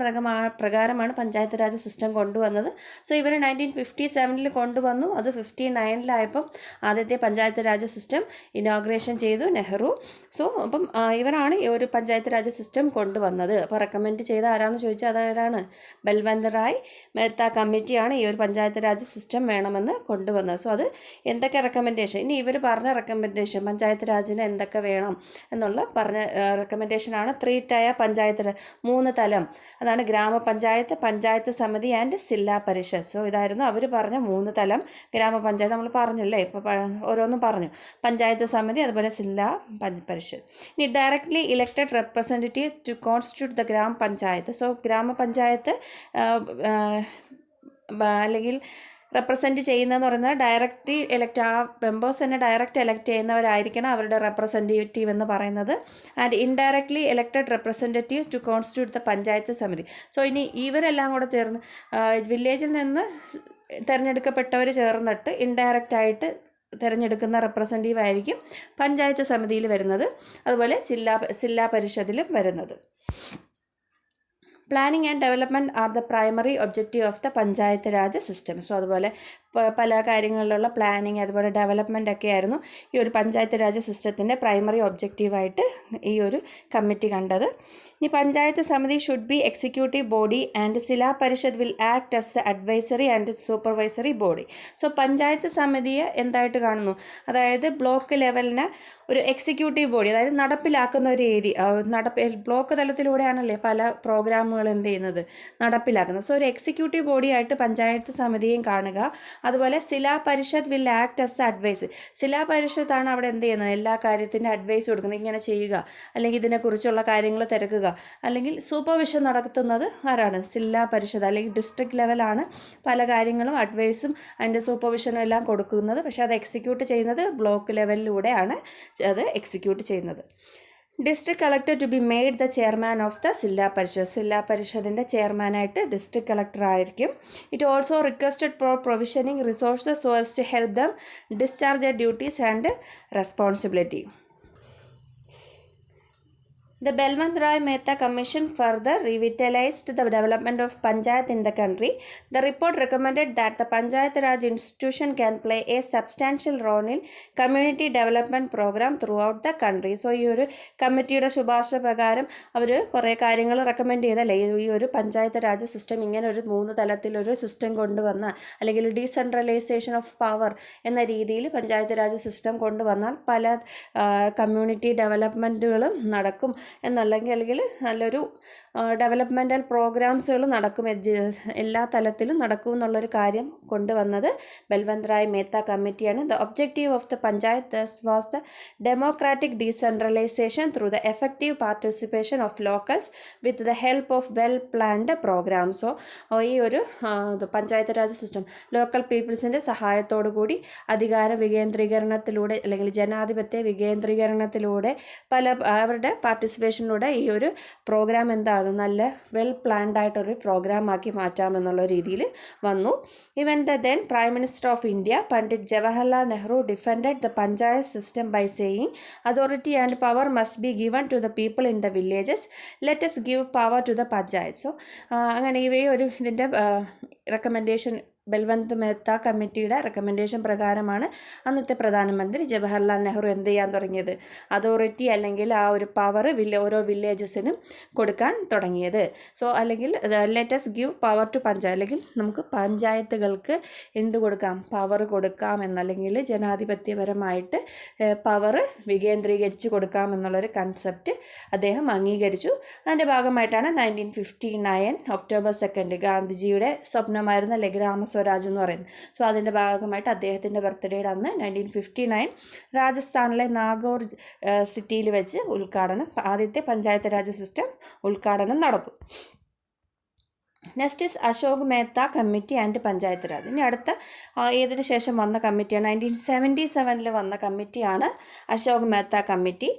പ്രകാരമാണ് പഞ്ചായത്ത് രാജ് സിസ്റ്റം കൊണ്ടുവന്നത്. സോ ഇവർ 1957 കൊണ്ടുവന്നു. അത് 59 ആദ്യത്തെ പഞ്ചായത്ത് രാജ് സിസ്റ്റം ഇനോഗ്രേഷൻ ചെയ്തു നെഹ്റു. സോ അപ്പം ഇവരാണ് ഈ ഒരു പഞ്ചായത്ത് രാജ് സിസ്റ്റം കൊണ്ടുവന്നത്. അപ്പോൾ റെക്കമെൻഡ് ചെയ്ത ആരാന്ന് ചോദിച്ചാൽ അതാരാണ്, ബൽവന്ത് റായ് മേത്ത കമ്മിറ്റിയാണ് ഈ ഒരു പഞ്ചായത്ത് രാജ് സിസ്റ്റം വേണമെന്ന് കൊണ്ടുവന്നത്. സോ അത് എന്തൊക്കെ റെക്കമെൻഡേഷൻ, ഇനി ഇവർ പറഞ്ഞ റെക്കമെൻഡേഷൻ പഞ്ചായത്ത് രാജിന് എന്തൊക്കെ വേണം എന്നുള്ള പറഞ്ഞ റെക്കമെൻഡേഷനാണ് 3 ടയർ പഞ്ചായത്ത്, 3 തലം, അതാണ് ഗ്രാമപഞ്ചായത്ത്, panchayat Samiti and zilla Parishad. So ഇതായിരുന്നു അവർ പറഞ്ഞ 3 തലം. ഗ്രാമപഞ്ചായത്ത് നമ്മൾ പറഞ്ഞല്ലേ, ഇപ്പോൾ ഓരോന്നും പറഞ്ഞു, പഞ്ചായത്ത് സമിതി, അതുപോലെ ജില്ലാ പരിഷത്ത്. ഇനി directly elected representative to constitute the gram panchayat. So gram panchayat അല്ലെങ്കിൽ റെപ്രസെൻറ്റ് ചെയ്യുന്നതെന്ന് പറയുന്നത് ഡയറക്റ്റ് ഇലക്ട്, ആ മെമ്പേഴ്സ് തന്നെ ഡയറക്റ്റ് എലക്ട് ചെയ്യുന്നവരായിരിക്കണം അവരുടെ റെപ്രസെൻറ്റേറ്റീവ് എന്ന് പറയുന്നത്. And indirectly elected representative to constitute the panchayat samiti. So ഇനി ഇവരെല്ലാം കൂടെ ചേർന്ന് വില്ലേജിൽ നിന്ന് തിരഞ്ഞെടുക്കപ്പെട്ടവർ ചേർന്നിട്ട് ഇൻഡയറക്റ്റായിട്ട് തിരഞ്ഞെടുക്കുന്ന റെപ്രസെൻറ്റേറ്റീവ് ആയിരിക്കും പഞ്ചായത്ത് സമിതിയിൽ വരുന്നത്, അതുപോലെ ജില്ലാ പരിഷത്തിലും വരുന്നത്. Planning and development are the primary objective of the panchayat Raj system. So അതുപോലെ പല കാര്യങ്ങളിലുള്ള പ്ലാനിങ്, അതുപോലെ ഡെവലപ്മെൻ്റ് ഒക്കെ ആയിരുന്നു ഈ ഒരു പഞ്ചായത്ത് രാജ് സിസ്റ്റത്തിൻ്റെ പ്രൈമറി ഒബ്ജക്റ്റീവായിട്ട് ഈ ഒരു കമ്മിറ്റി കണ്ടത്. ഇനി panchayat samiti should be executive body and zilla parishad will act as the advisory and supervisory body. So panchayat സമിതിയെ എന്തായിട്ട് കാണുന്നു, അതായത് ബ്ലോക്ക് ലെവലിന് ഒരു എക്സിക്യൂട്ടീവ് ബോഡി, അതായത് നടപ്പിലാക്കുന്ന ഒരു ബ്ലോക്ക് തലത്തിലൂടെയാണല്ലേ പല പ്രോഗ്രാമുകൾ എന്ത് ചെയ്യുന്നത്, നടപ്പിലാക്കുന്നത്. സോ ഒരു എക്സിക്യൂട്ടീവ് ബോഡിയായിട്ട് പഞ്ചായത്ത് സമിതിയും കാണുക. അതുപോലെ zilla parishad will act as advice, ജില്ലാ പരിഷത്താണ് അവിടെ എന്ത് ചെയ്യുന്നത്, എല്ലാ കാര്യത്തിൻ്റെ അഡ്വൈസ് കൊടുക്കുന്നത്, ഇങ്ങനെ ചെയ്യുക അല്ലെങ്കിൽ ഇതിനെക്കുറിച്ചുള്ള കാര്യങ്ങൾ തിരക്കുക, അല്ലെങ്കിൽ സൂപ്പർവിഷൻ നടത്തുന്നത് ആരാണ്, ജില്ലാ പരിഷത്ത് അല്ലെങ്കിൽ ഡിസ്ട്രിക്ട് ലെവലാണ് പല കാര്യങ്ങളും അഡ്വൈസും അതിൻ്റെ സൂപ്പർവിഷനും എല്ലാം കൊടുക്കുന്നത്. പക്ഷേ അത് എക്സിക്യൂട്ട് ചെയ്യുന്നത് ബ്ലോക്ക് ലെവലിലൂടെയാണ് അത് എക്സിക്യൂട്ട് ചെയ്യുന്നത്. District collector to be made the chairman of the zilla parishad, zilla പരിഷത്തിൻ്റെ ചെയർമാനായിട്ട് ഡിസ്ട്രിക്ട് കളക്ടർ ആയിരിക്കും. It also requested for provisioning resources so as to help them discharge the duties and responsibility. The Balwant Rai Mehta Commission further revitalized the development of Panchayat in the country. The report recommended that the Panchayat Raj institution can play a substantial role in community development program throughout the country. So ഈ ഒരു കമ്മിറ്റിയുടെ ശുപാർശ പ്രകാരം അവർ കുറേ കാര്യങ്ങൾ recommend ചെയ്തല്ലേ, ഈ ഒരു പഞ്ചായത്ത് രാജ് സിസ്റ്റം ഇങ്ങനെ ഒരു 3 തലത്തിലൊരു സിസ്റ്റം കൊണ്ടുവന്ന, അല്ലെങ്കിൽ ഡീസെൻട്രലൈസേഷൻ ഓഫ് പവർ എന്ന രീതിയിൽ പഞ്ചായത്ത് രാജ് സിസ്റ്റം കൊണ്ടുവന്നാൽ പല കമ്മ്യൂണിറ്റി ഡെവലപ്മെൻറ്റുകളും നടക്കും അല്ലെങ്കിൽ നല്ലൊരു ഡെവലപ്മെൻ്റൽ പ്രോഗ്രാംസുകൾ നടക്കും, എല്ലാ തലത്തിലും നടക്കും എന്നുള്ളൊരു കാര്യം കൊണ്ടുവന്നത് ബൽവന്ത് റായ് മേത്ത കമ്മിറ്റിയാണ്. The objective of the panchayat was the democratic decentralisation through the effective participation of locals with the help of well planned പ്രോഗ്രാംസോ. ഈ ഒരു പഞ്ചായത്ത് രാജ് സിസ്റ്റം ലോക്കൽ പീപ്പിൾസിൻ്റെ സഹായത്തോടു കൂടി അധികാര വികേന്ദ്രീകരണത്തിലൂടെ അല്ലെങ്കിൽ ജനാധിപത്യ വികേന്ദ്രീകരണത്തിലൂടെ അവരുടെ പാർട്ടിസിപ്പേഷൻ പാർട്ടിസിപ്പേഷനിലൂടെ ഈ ഒരു പ്രോഗ്രാം എന്താണ് നല്ല വെൽ പ്ലാൻഡ് ആയിട്ടൊരു പ്രോഗ്രാമാക്കി മാറ്റാമെന്നുള്ള രീതിയിൽ വന്നു. Even then prime minister of India Pandit Jawaharlal Nehru defended the panchayat system by saying authority and power must be given to the people in the villages, let us give power to the panchayat. So അങ്ങനെ ഇതിൻ്റെ recommendation Balwant Mehta കമ്മിറ്റിയുടെ recommendation പ്രകാരമാണ് അന്നത്തെ പ്രധാനമന്ത്രി ജവഹർലാൽ നെഹ്റു എന്ത് ചെയ്യാൻ തുടങ്ങിയത്, authority അല്ലെങ്കിൽ ആ ഒരു പവർ ഓരോ വില്ലേജസിനും കൊടുക്കാൻ തുടങ്ങിയത്. സോ അല്ലെങ്കിൽ let us give power to panchayat, അല്ലെങ്കിൽ നമുക്ക് പഞ്ചായത്തുകൾക്ക് എന്ത് കൊടുക്കാം, പവർ കൊടുക്കാം എന്നല്ലെങ്കിൽ ജനാധിപത്യപരമായിട്ട് പവർ വികേന്ദ്രീകരിച്ച് കൊടുക്കാം എന്നുള്ളൊരു കൺസെപ്റ്റ് അദ്ദേഹം അംഗീകരിച്ചു. അതിൻ്റെ ഭാഗമായിട്ടാണ് 1959 ഒക്ടോബർ 2 ഗാന്ധിജിയുടെ സ്വപ്നമായിരുന്ന അല്ലെ ഗ്രാമസ്വരാജ് എന്ന് പറയുന്നത്. സോ അതിൻ്റെ ഭാഗമായിട്ട് അദ്ദേഹത്തിൻ്റെ ബർത്ത്ഡേയുടെ അന്ന് 1959 രാജസ്ഥാനിലെ നാഗോർ സിറ്റിയിൽ വെച്ച് ആദ്യത്തെ പഞ്ചായത്ത് രാജ് സിസ്റ്റം ഉദ്ഘാടനം നടന്നു. Next is Ashok Mehta committee and panchayat Raj. ഇനി അടുത്ത ഇതിന് ശേഷം വന്ന കമ്മിറ്റിയാണ് 1977 വന്ന കമ്മിറ്റിയാണ് Ashok Mehta committee.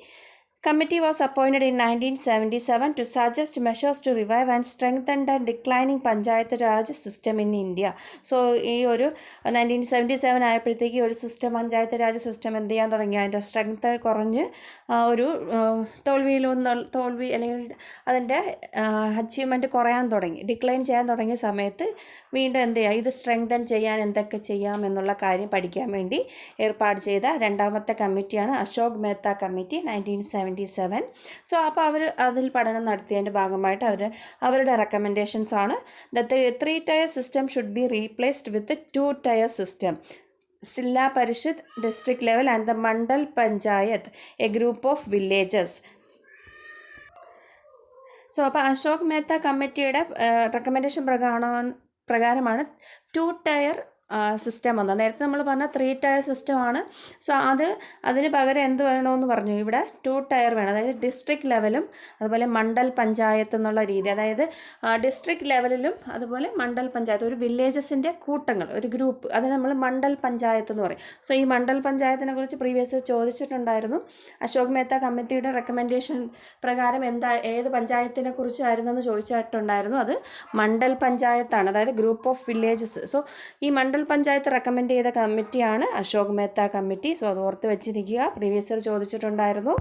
Committee was appointed in 1977 to suggest measures to revive and strengthen the declining Panchayat Raj system in India. So ഈ ഒരു 1977 ആയപ്പോഴത്തേക്ക് ഒരു സിസ്റ്റം പഞ്ചായത്ത് രാജ് സിസ്റ്റം എന്ത് ചെയ്യാൻ തുടങ്ങി, അതിൻ്റെ സ്ട്രെങ്ത് കുറഞ്ഞ് ഒരു തോൽവി അല്ലെങ്കിൽ അതിൻ്റെ അച്ചീവ്മെൻറ്റ് കുറയാൻ തുടങ്ങി, ഡിക്ലൈൻ ചെയ്യാൻ തുടങ്ങിയ സമയത്ത് വീണ്ടും എന്ത് ചെയ്യുക, ഇത് സ്ട്രെങ്തൻ ചെയ്യാൻ എന്തൊക്കെ ചെയ്യാം എന്നുള്ള കാര്യം പഠിക്കാൻ വേണ്ടി ഏർപ്പാട് ചെയ്ത രണ്ടാമത്തെ കമ്മിറ്റിയാണ് അശോക് മേത്ത കമ്മിറ്റി 1977. സോ അപ്പോൾ അവർ അതിൽ പഠനം നടത്തിയതിൻ്റെ ഭാഗമായിട്ട് അവരുടെ റെക്കമെൻഡേഷൻസ് ആണ് the 3-tier system should be replaced with 2-tier system, zilla parishad district level and the mandal panchayat a group of villages. So അപ്പോൾ അശോക് മേത്ത കമ്മിറ്റിയുടെ റെക്കമെൻഡേഷൻ പ്രകാരമാണ് 2-tier സിസ്റ്റം വന്നത്. നേരത്തെ നമ്മൾ പറഞ്ഞ 3-tier സിസ്റ്റമാണ്. സോ അതിന് പകരം എന്ത് വേണമെന്ന് പറഞ്ഞു, ഇവിടെ 2-tier വേണം. അതായത് ഡിസ്ട്രിക്ട് ലെവലും അതുപോലെ മണ്ഡൽ പഞ്ചായത്ത് എന്നുള്ള രീതി, അതായത് ഡിസ്ട്രിക്ട് ലെവലിലും അതുപോലെ മണ്ഡൽ പഞ്ചായത്ത്, ഒരു വില്ലേജസിൻ്റെ കൂട്ടങ്ങൾ, ഒരു ഗ്രൂപ്പ്, അത് നമ്മൾ മണ്ഡൽ പഞ്ചായത്ത് എന്ന് പറയും. സോ ഈ മണ്ഡൽ പഞ്ചായത്തിനെ കുറിച്ച് പ്രീവിയസ് ചോദിച്ചിട്ടുണ്ടായിരുന്നു. അശോക് മേത്ത കമ്മിറ്റിയുടെ റെക്കമെൻഡേഷൻ പ്രകാരം ഏത് പഞ്ചായത്തിനെ കുറിച്ചായിരുന്നെന്ന് ചോദിച്ചിട്ടുണ്ടായിരുന്നു. അത് മണ്ഡൽ പഞ്ചായത്താണ്, അതായത് ഗ്രൂപ്പ് ഓഫ് വില്ലേജസ്. സോ ഈ മണ്ഡൽ പഞ്ചായത്ത് റെക്കമെൻഡ് ചെയ്ത കമ്മിറ്റിയാണ് അശോക് മേത്ത കമ്മിറ്റി. സോ അത് ഓർത്ത് വെച്ചിരിക്കുക, പ്രീവിയസ് ഇയർ ചോദിച്ചിട്ടുണ്ടായിരുന്നു.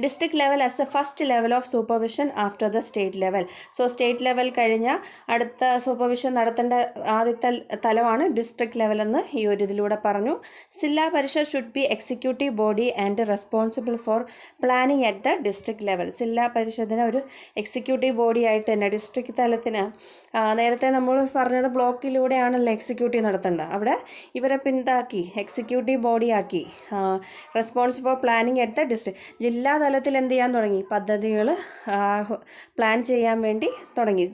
District level as A first level of supervision after the state level. So state level കഴിഞ്ഞ അടുത്ത സൂപ്പർവിഷൻ നടത്തേണ്ട ആദ്യത്തെ തലമാണ് ഡിസ്ട്രിക്ട് ലെവൽ എന്ന് ഈ ഒരു ഇതിലൂടെ പറഞ്ഞു. Zilla parishad should be executive body and responsible for planning at the district level. Zilla പരിഷത്തിന് ഒരു എക്സിക്യൂട്ടീവ് ബോഡി ആയിട്ട് തന്നെ ഡിസ്ട്രിക്ട് തലത്തിന്, നേരത്തെ നമ്മൾ പറഞ്ഞത് ബ്ലോക്കിലൂടെയാണല്ലോ എക്സിക്യൂട്ടീവ് നടത്തേണ്ടത്, അവിടെ ഇവരെ പിന്താക്കി എക്സിക്യൂട്ടീവ് ബോഡിയാക്കി responsible for planning at the district. Zilla തലത്തിൽ എന്ത് ചെയ്യാൻ തുടങ്ങി, പദ്ധതികൾ പ്ലാൻ ചെയ്യാൻ വേണ്ടി തുടങ്ങി.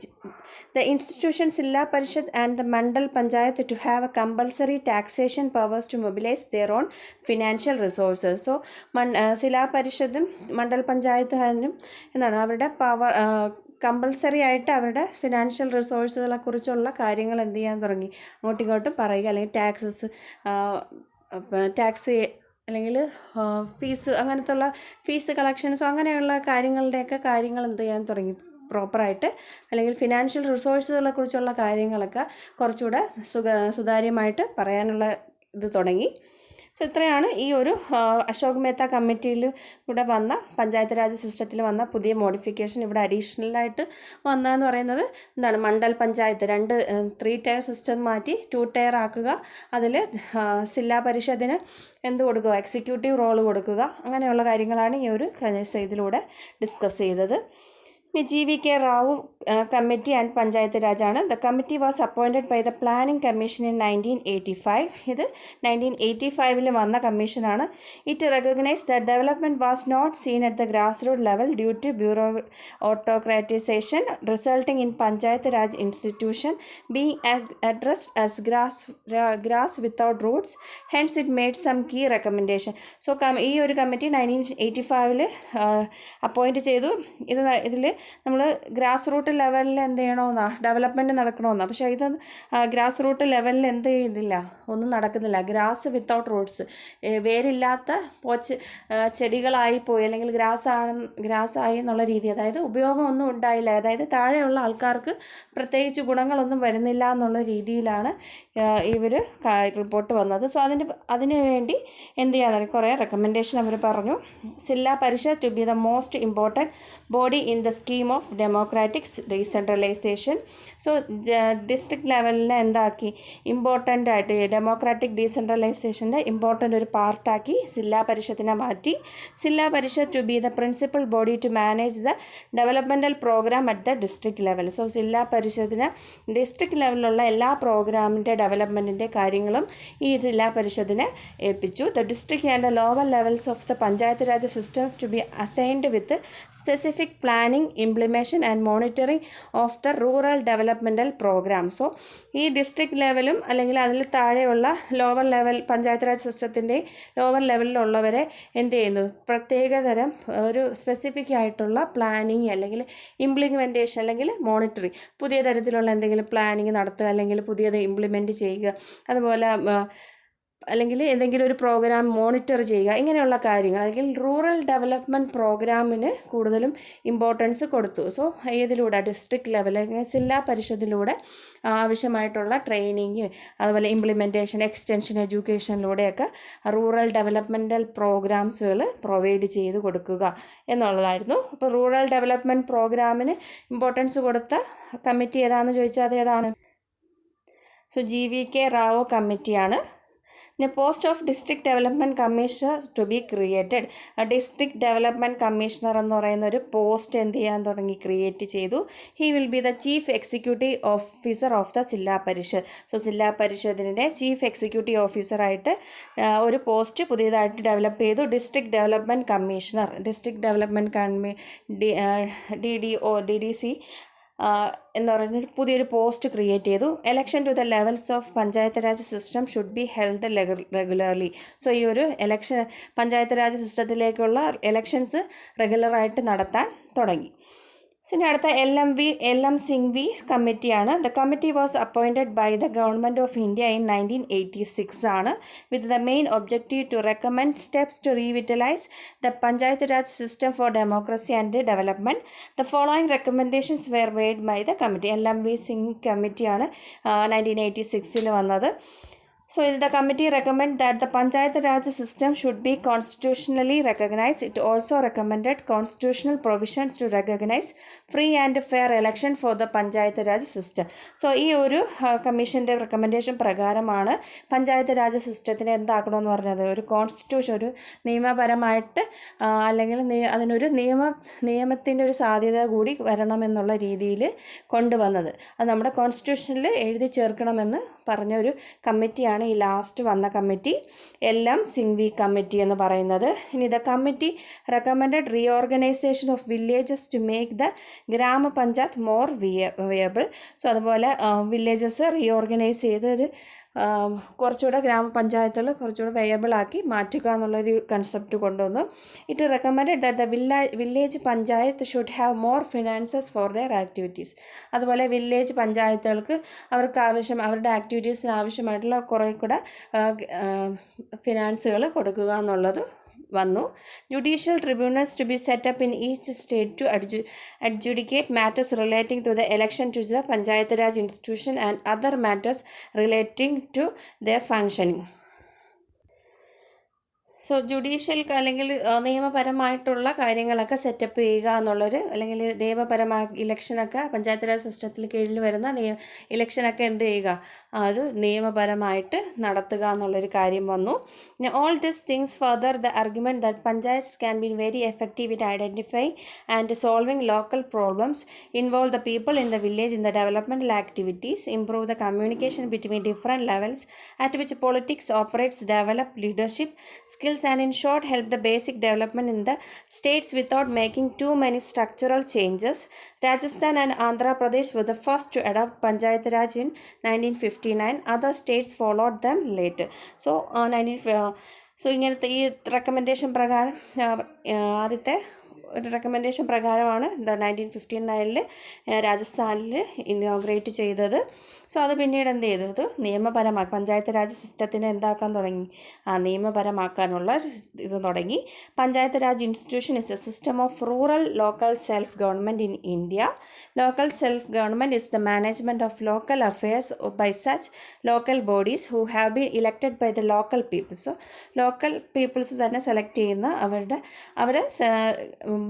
The institution zilla parishad and the mandal panchayat to have a compulsory taxation powers to mobilise their own financial resources. So zilla പരിഷത്തും മണ്ഡൽ പഞ്ചായത്തുകാരനും എന്താണ് അവരുടെ പവർ കമ്പൾസറി ആയിട്ട് അവരുടെ ഫിനാൻഷ്യൽ റിസോഴ്സുകളെ കുറിച്ചുള്ള കാര്യങ്ങൾ എന്ത് ചെയ്യാൻ തുടങ്ങി, അങ്ങോട്ടും ഇങ്ങോട്ടും പറയുക, അല്ലെങ്കിൽ ടാക്സ് അല്ലെങ്കിൽ ഫീസ്, അങ്ങനത്തെ ഉള്ള ഫീസ് കളക്ഷൻസോ അങ്ങനെയുള്ള കാര്യങ്ങൾ എന്ത് ചെയ്യാൻ തുടങ്ങി പ്രോപ്പറായിട്ട്, അല്ലെങ്കിൽ ഫിനാൻഷ്യൽ റിസോഴ്സുകളെ കുറിച്ചുള്ള കാര്യങ്ങളൊക്കെ കുറച്ചുകൂടെ സുതാര്യമായിട്ട് പറയാനുള്ള ഇത് തുടങ്ങി. സോ ഇത്രയാണ് ഈ ഒരു അശോക് മേത്ത കമ്മിറ്റിയിൽ കൂടെ വന്ന പഞ്ചായത്ത് രാജ് സിസ്റ്റത്തിൽ വന്ന പുതിയ മോഡിഫിക്കേഷൻ. ഇവിടെ അഡീഷണലായിട്ട് വന്നതെന്ന് പറയുന്നത് എന്താണ്, മണ്ഡൽ പഞ്ചായത്ത് 3-tier സിസ്റ്റം മാറ്റി 2-tier ആക്കുക, അതിൽ ജില്ലാ പരിഷത്തിന് എന്ത് കൊടുക്കുക, എക്സിക്യൂട്ടീവ് റോള് കൊടുക്കുക, അങ്ങനെയുള്ള കാര്യങ്ങളാണ് ഈ ഒരു ഇതിലൂടെ ഡിസ്കസ് ചെയ്തത്. GVK Rao Committee and Panchayat Raj ആണ്. The committee was appointed by the Planning Commission in 1985. ഇത് 1985 വന്ന കമ്മീഷനാണ്. It recognized that development was not seen at the grassroots level due to bureaucratization resulting in Panchayat Raj institution being addressed as grass without roots. Hence it made some key recommendation. So ഈ ഒരു committee 1985 appoint ചെയ്തു. ഇതിൽ നമ്മൾ grass root ലെവലിൽ എന്ത് ചെയ്യണമെന്നാണ്, development നടക്കണമെന്നാണ്. പക്ഷേ ഇത് ഗ്രാസ് റൂട്ട് ലെവലിൽ എന്ത് ചെയ്യുന്നില്ല, ഒന്നും നടക്കുന്നില്ല. ഗ്രാസ് വിത്തൗട്ട് റൂട്ട്സ്, വേരില്ലാത്ത ചെടികളായി പോയി, അല്ലെങ്കിൽ ഗ്രാസായി എന്നുള്ള രീതി, അതായത് ഉപയോഗമൊന്നും ഉണ്ടായില്ല, അതായത് താഴെയുള്ള ആൾക്കാർക്ക് പ്രത്യേകിച്ച് ഗുണങ്ങളൊന്നും വരുന്നില്ല എന്നുള്ള രീതിയിലാണ് ഇവർ റിപ്പോർട്ട് വന്നത്. സോ അതിന് വേണ്ടി എന്ത് ചെയ്യാൻ കുറേ റെക്കമെൻഡേഷൻ അവർ പറഞ്ഞു. Zilla parishad to be the most important body in the scheme of democratic decentralisation. So district ലെവലിനെ എന്താക്കി, ഇമ്പോർട്ടൻ്റ് ആയിട്ട് ഡെമോക്രാറ്റിക് ഡീസെൻട്രലൈസേഷൻ്റെ ഇമ്പോർട്ടൻ്റ് ഒരു പാർട്ടാക്കി ജില്ലാ പരിഷത്തിനെ മാറ്റി. Zilla parishad to be the principal body to manage the developmental programme at the district level. So zilla പരിഷത്തിന് district ലെവലിലുള്ള എല്ലാ പ്രോഗ്രാമിൻ്റെ ഡെവലപ്മെൻറ്റിൻ്റെ കാര്യങ്ങളും ഈ ജില്ലാ പരിഷത്തിനെ ഏൽപ്പിച്ചു. The district and the lower levels of the panchayat raj systems to be assigned with specific planning, implementation and monitoring of the rural developmental program. So ഈ district ലെവലും അല്ലെങ്കിൽ അതിൽ താഴെയുള്ള ലോവർ ലെവൽ പഞ്ചായത്ത് രാജ് സിസ്റ്റത്തിൻ്റെ ലോവർ ലെവലിലുള്ളവരെ എന്ത് ചെയ്യുന്നു, പ്രത്യേകതരം ഒരു സ്പെസിഫിക് ആയിട്ടുള്ള പ്ലാനിങ് അല്ലെങ്കിൽ ഇംപ്ലിമെൻറ്റേഷൻ അല്ലെങ്കിൽ മോണിറ്ററിങ്, പുതിയ തരത്തിലുള്ള എന്തെങ്കിലും പ്ലാനിങ് നടത്തുക, അല്ലെങ്കിൽ പുതിയത് ഇംപ്ലിമെൻറ്റ് ചെയ്യുക, അതുപോലെ അല്ലെങ്കിൽ ഏതെങ്കിലും ഒരു പ്രോഗ്രാം മോണിറ്റർ ചെയ്യുക, ഇങ്ങനെയുള്ള കാര്യങ്ങൾ, അല്ലെങ്കിൽ റൂറൽ ഡെവലപ്മെൻറ്റ് പ്രോഗ്രാമിന് കൂടുതലും ഇമ്പോർട്ടൻസ് കൊടുത്തു. സോ ഏതിലൂടെ, ഡിസ്ട്രിക്ട് ലെവൽ അല്ലെങ്കിൽ ജില്ലാ പരിഷത്തിലൂടെ ആവശ്യമായിട്ടുള്ള ട്രെയിനിങ്, അതുപോലെ ഇംപ്ലിമെൻറ്റേഷൻ, എക്സ്റ്റൻഷൻ, എഡ്യൂക്കേഷനിലൂടെയൊക്കെ റൂറൽ ഡെവലപ്മെൻറ്റൽ പ്രോഗ്രാംസുകൾ പ്രൊവൈഡ് ചെയ്ത് കൊടുക്കുക എന്നുള്ളതായിരുന്നു. അപ്പോൾ റൂറൽ ഡെവലപ്മെൻറ്റ് പ്രോഗ്രാമിന് ഇമ്പോർട്ടൻസ് കൊടുത്ത കമ്മിറ്റി ഏതാണെന്ന് ചോദിച്ചാൽ അത് ഏതാണ്? സോ GVK റാവു കമ്മിറ്റിയാണ്. The post of district development commissioner to be created. District development commissioner എന്ന് പറയുന്ന ഒരു പോസ്റ്റ് എന്ത് ചെയ്യാൻ തുടങ്ങി, ക്രിയേറ്റ് ചെയ്തു. He will be the chief executive officer of the zilla Parishad. So ജില്ലാ പരിഷത്തിൻ്റെ ചീഫ് എക്സിക്യൂട്ടീവ് ഓഫീസറായിട്ട് ഒരു പോസ്റ്റ് പുതിയതായിട്ട് ഡെവലപ്പ് ചെയ്തു. District development commissioner, district development DDC എന്ന് പറയുന്നൊരു പുതിയൊരു പോസ്റ്റ് ക്രിയേറ്റ് ചെയ്തു. Election to the levels of panchayat Raj system should be held regularly. So ഈ ഒരു പഞ്ചായത്ത് രാജ് സിസ്റ്റത്തിലേക്കുള്ള എലക്ഷൻസ് റെഗുലറായിട്ട് നടത്താൻ തുടങ്ങി. ഇനി അടുത്ത LM സിംഗ്വി കമ്മിറ്റിയാണ്. The committee was appointed by the government of India in 1986 ആണ്. With the main objective to recommend steps to revitalise the panchayat Raj system for democracy and development. The following recommendations were made by the committee. LM Singh കമ്മിറ്റിയാണ് 1986 വന്നത്. So the committee recommended that the Panchayat Raj system should be constitutionally recognized. It also recommended constitutional provisions to recognize free and fair election for the Panchayat Raj system. So ഈ ഒരു കമ്മീഷൻ്റെ recommendation പ്രകാരമാണ് പഞ്ചായത്ത് രാജ് സിസ്റ്റത്തിനെ എന്താക്കണമെന്ന് പറഞ്ഞത്, ഒരു constitution, ഒരു നിയമപരമായിട്ട് അല്ലെങ്കിൽ അതിനൊരു നിയമത്തിൻ്റെ ഒരു സാധ്യത കൂടി വരണമെന്നുള്ള രീതിയിൽ കൊണ്ടുവന്നത്. അത് നമ്മുടെ കോൺസ്റ്റിറ്റ്യൂഷനിൽ എഴുതി ചേർക്കണമെന്ന് പറഞ്ഞ ഒരു കമ്മിറ്റിയാണ് ഈ ലാസ്റ്റ് വന്ന കമ്മിറ്റി, LM സിംഗ്വി കമ്മിറ്റി എന്ന് പറയുന്നത്. ഇനി the committee recommended reorganization of villages to make the gram panchayat more viable. So അതുപോലെ വില്ലേജസ് റീഓർഗനൈസ് ചെയ്ത് കുറച്ചുകൂടെ ഗ്രാമപഞ്ചായത്തുകൾ കുറച്ചുകൂടെ വയബിളാക്കി മാറ്റുക എന്നുള്ളൊരു കൺസെപ്റ്റ് കൊണ്ടുവന്നു. It recommended that the village panchayat should have more finances for their activities. അതുപോലെ വില്ലേജ് പഞ്ചായത്തുകൾക്ക് അവരുടെ ആക്ടിവിറ്റീസിന് ആവശ്യമായിട്ടുള്ള കുറേ കൂടെ ഫിനാൻസുകൾ കൊടുക്കുക എന്നുള്ളത് വന്നു. Judicial tribunals to be set up in each state to adjudicate matters relating to the election to the Panchayat Raj institution and other matters relating to their functioning. So judicial അല്ലെങ്കിൽ നിയമപരമായിട്ടുള്ള കാര്യങ്ങളൊക്കെ സെറ്റപ്പ് ചെയ്യുക എന്നുള്ളൊരു, അല്ലെങ്കിൽ നിയമപരമായ ഇലക്ഷനൊക്കെ പഞ്ചായത്ത് രാജ് സിസ്റ്റത്തിൽ കീഴിൽ വരുന്ന ഇലക്ഷനൊക്കെ എന്ത് ചെയ്യുക, അത് നിയമപരമായിട്ട് നടത്തുക എന്നുള്ളൊരു കാര്യം വന്നു. All this things further the argument that panchayats can be very effective in identifying and solving local problems, involve the people in the village in the developmental activities, improve the communication between different levels at which politics operates, develop leadership skills, and in short help the basic development in the states without making too many structural changes. Rajasthan and Andhra Pradesh were the first to adopt Panchayat Raj in 1959. Other states followed them later. So ഇങ്ങനത്തെ ഈ recommendation പ്രകാരം ആദ്യത്തെ ഒരു recommendation പ്രകാരമാണ് 1959 രാജസ്ഥാനിൽ inaugurate ചെയ്തത്. So അത് പിന്നീട് എന്ത് ചെയ്തു, ഇത് നിയമപരമാക്കി പഞ്ചായത്ത് രാജ് സിസ്റ്റത്തിനെ എന്താക്കാൻ തുടങ്ങി, നിയമപരമാക്കാനുള്ള ഇത് തുടങ്ങി. Panchayat raj institution is a system of rural local self government in India. Local self government is the management of local affairs by such local bodies who have been elected by the local peoples. So local peoples തന്നെ select ചെയ്യുന്ന അവരെ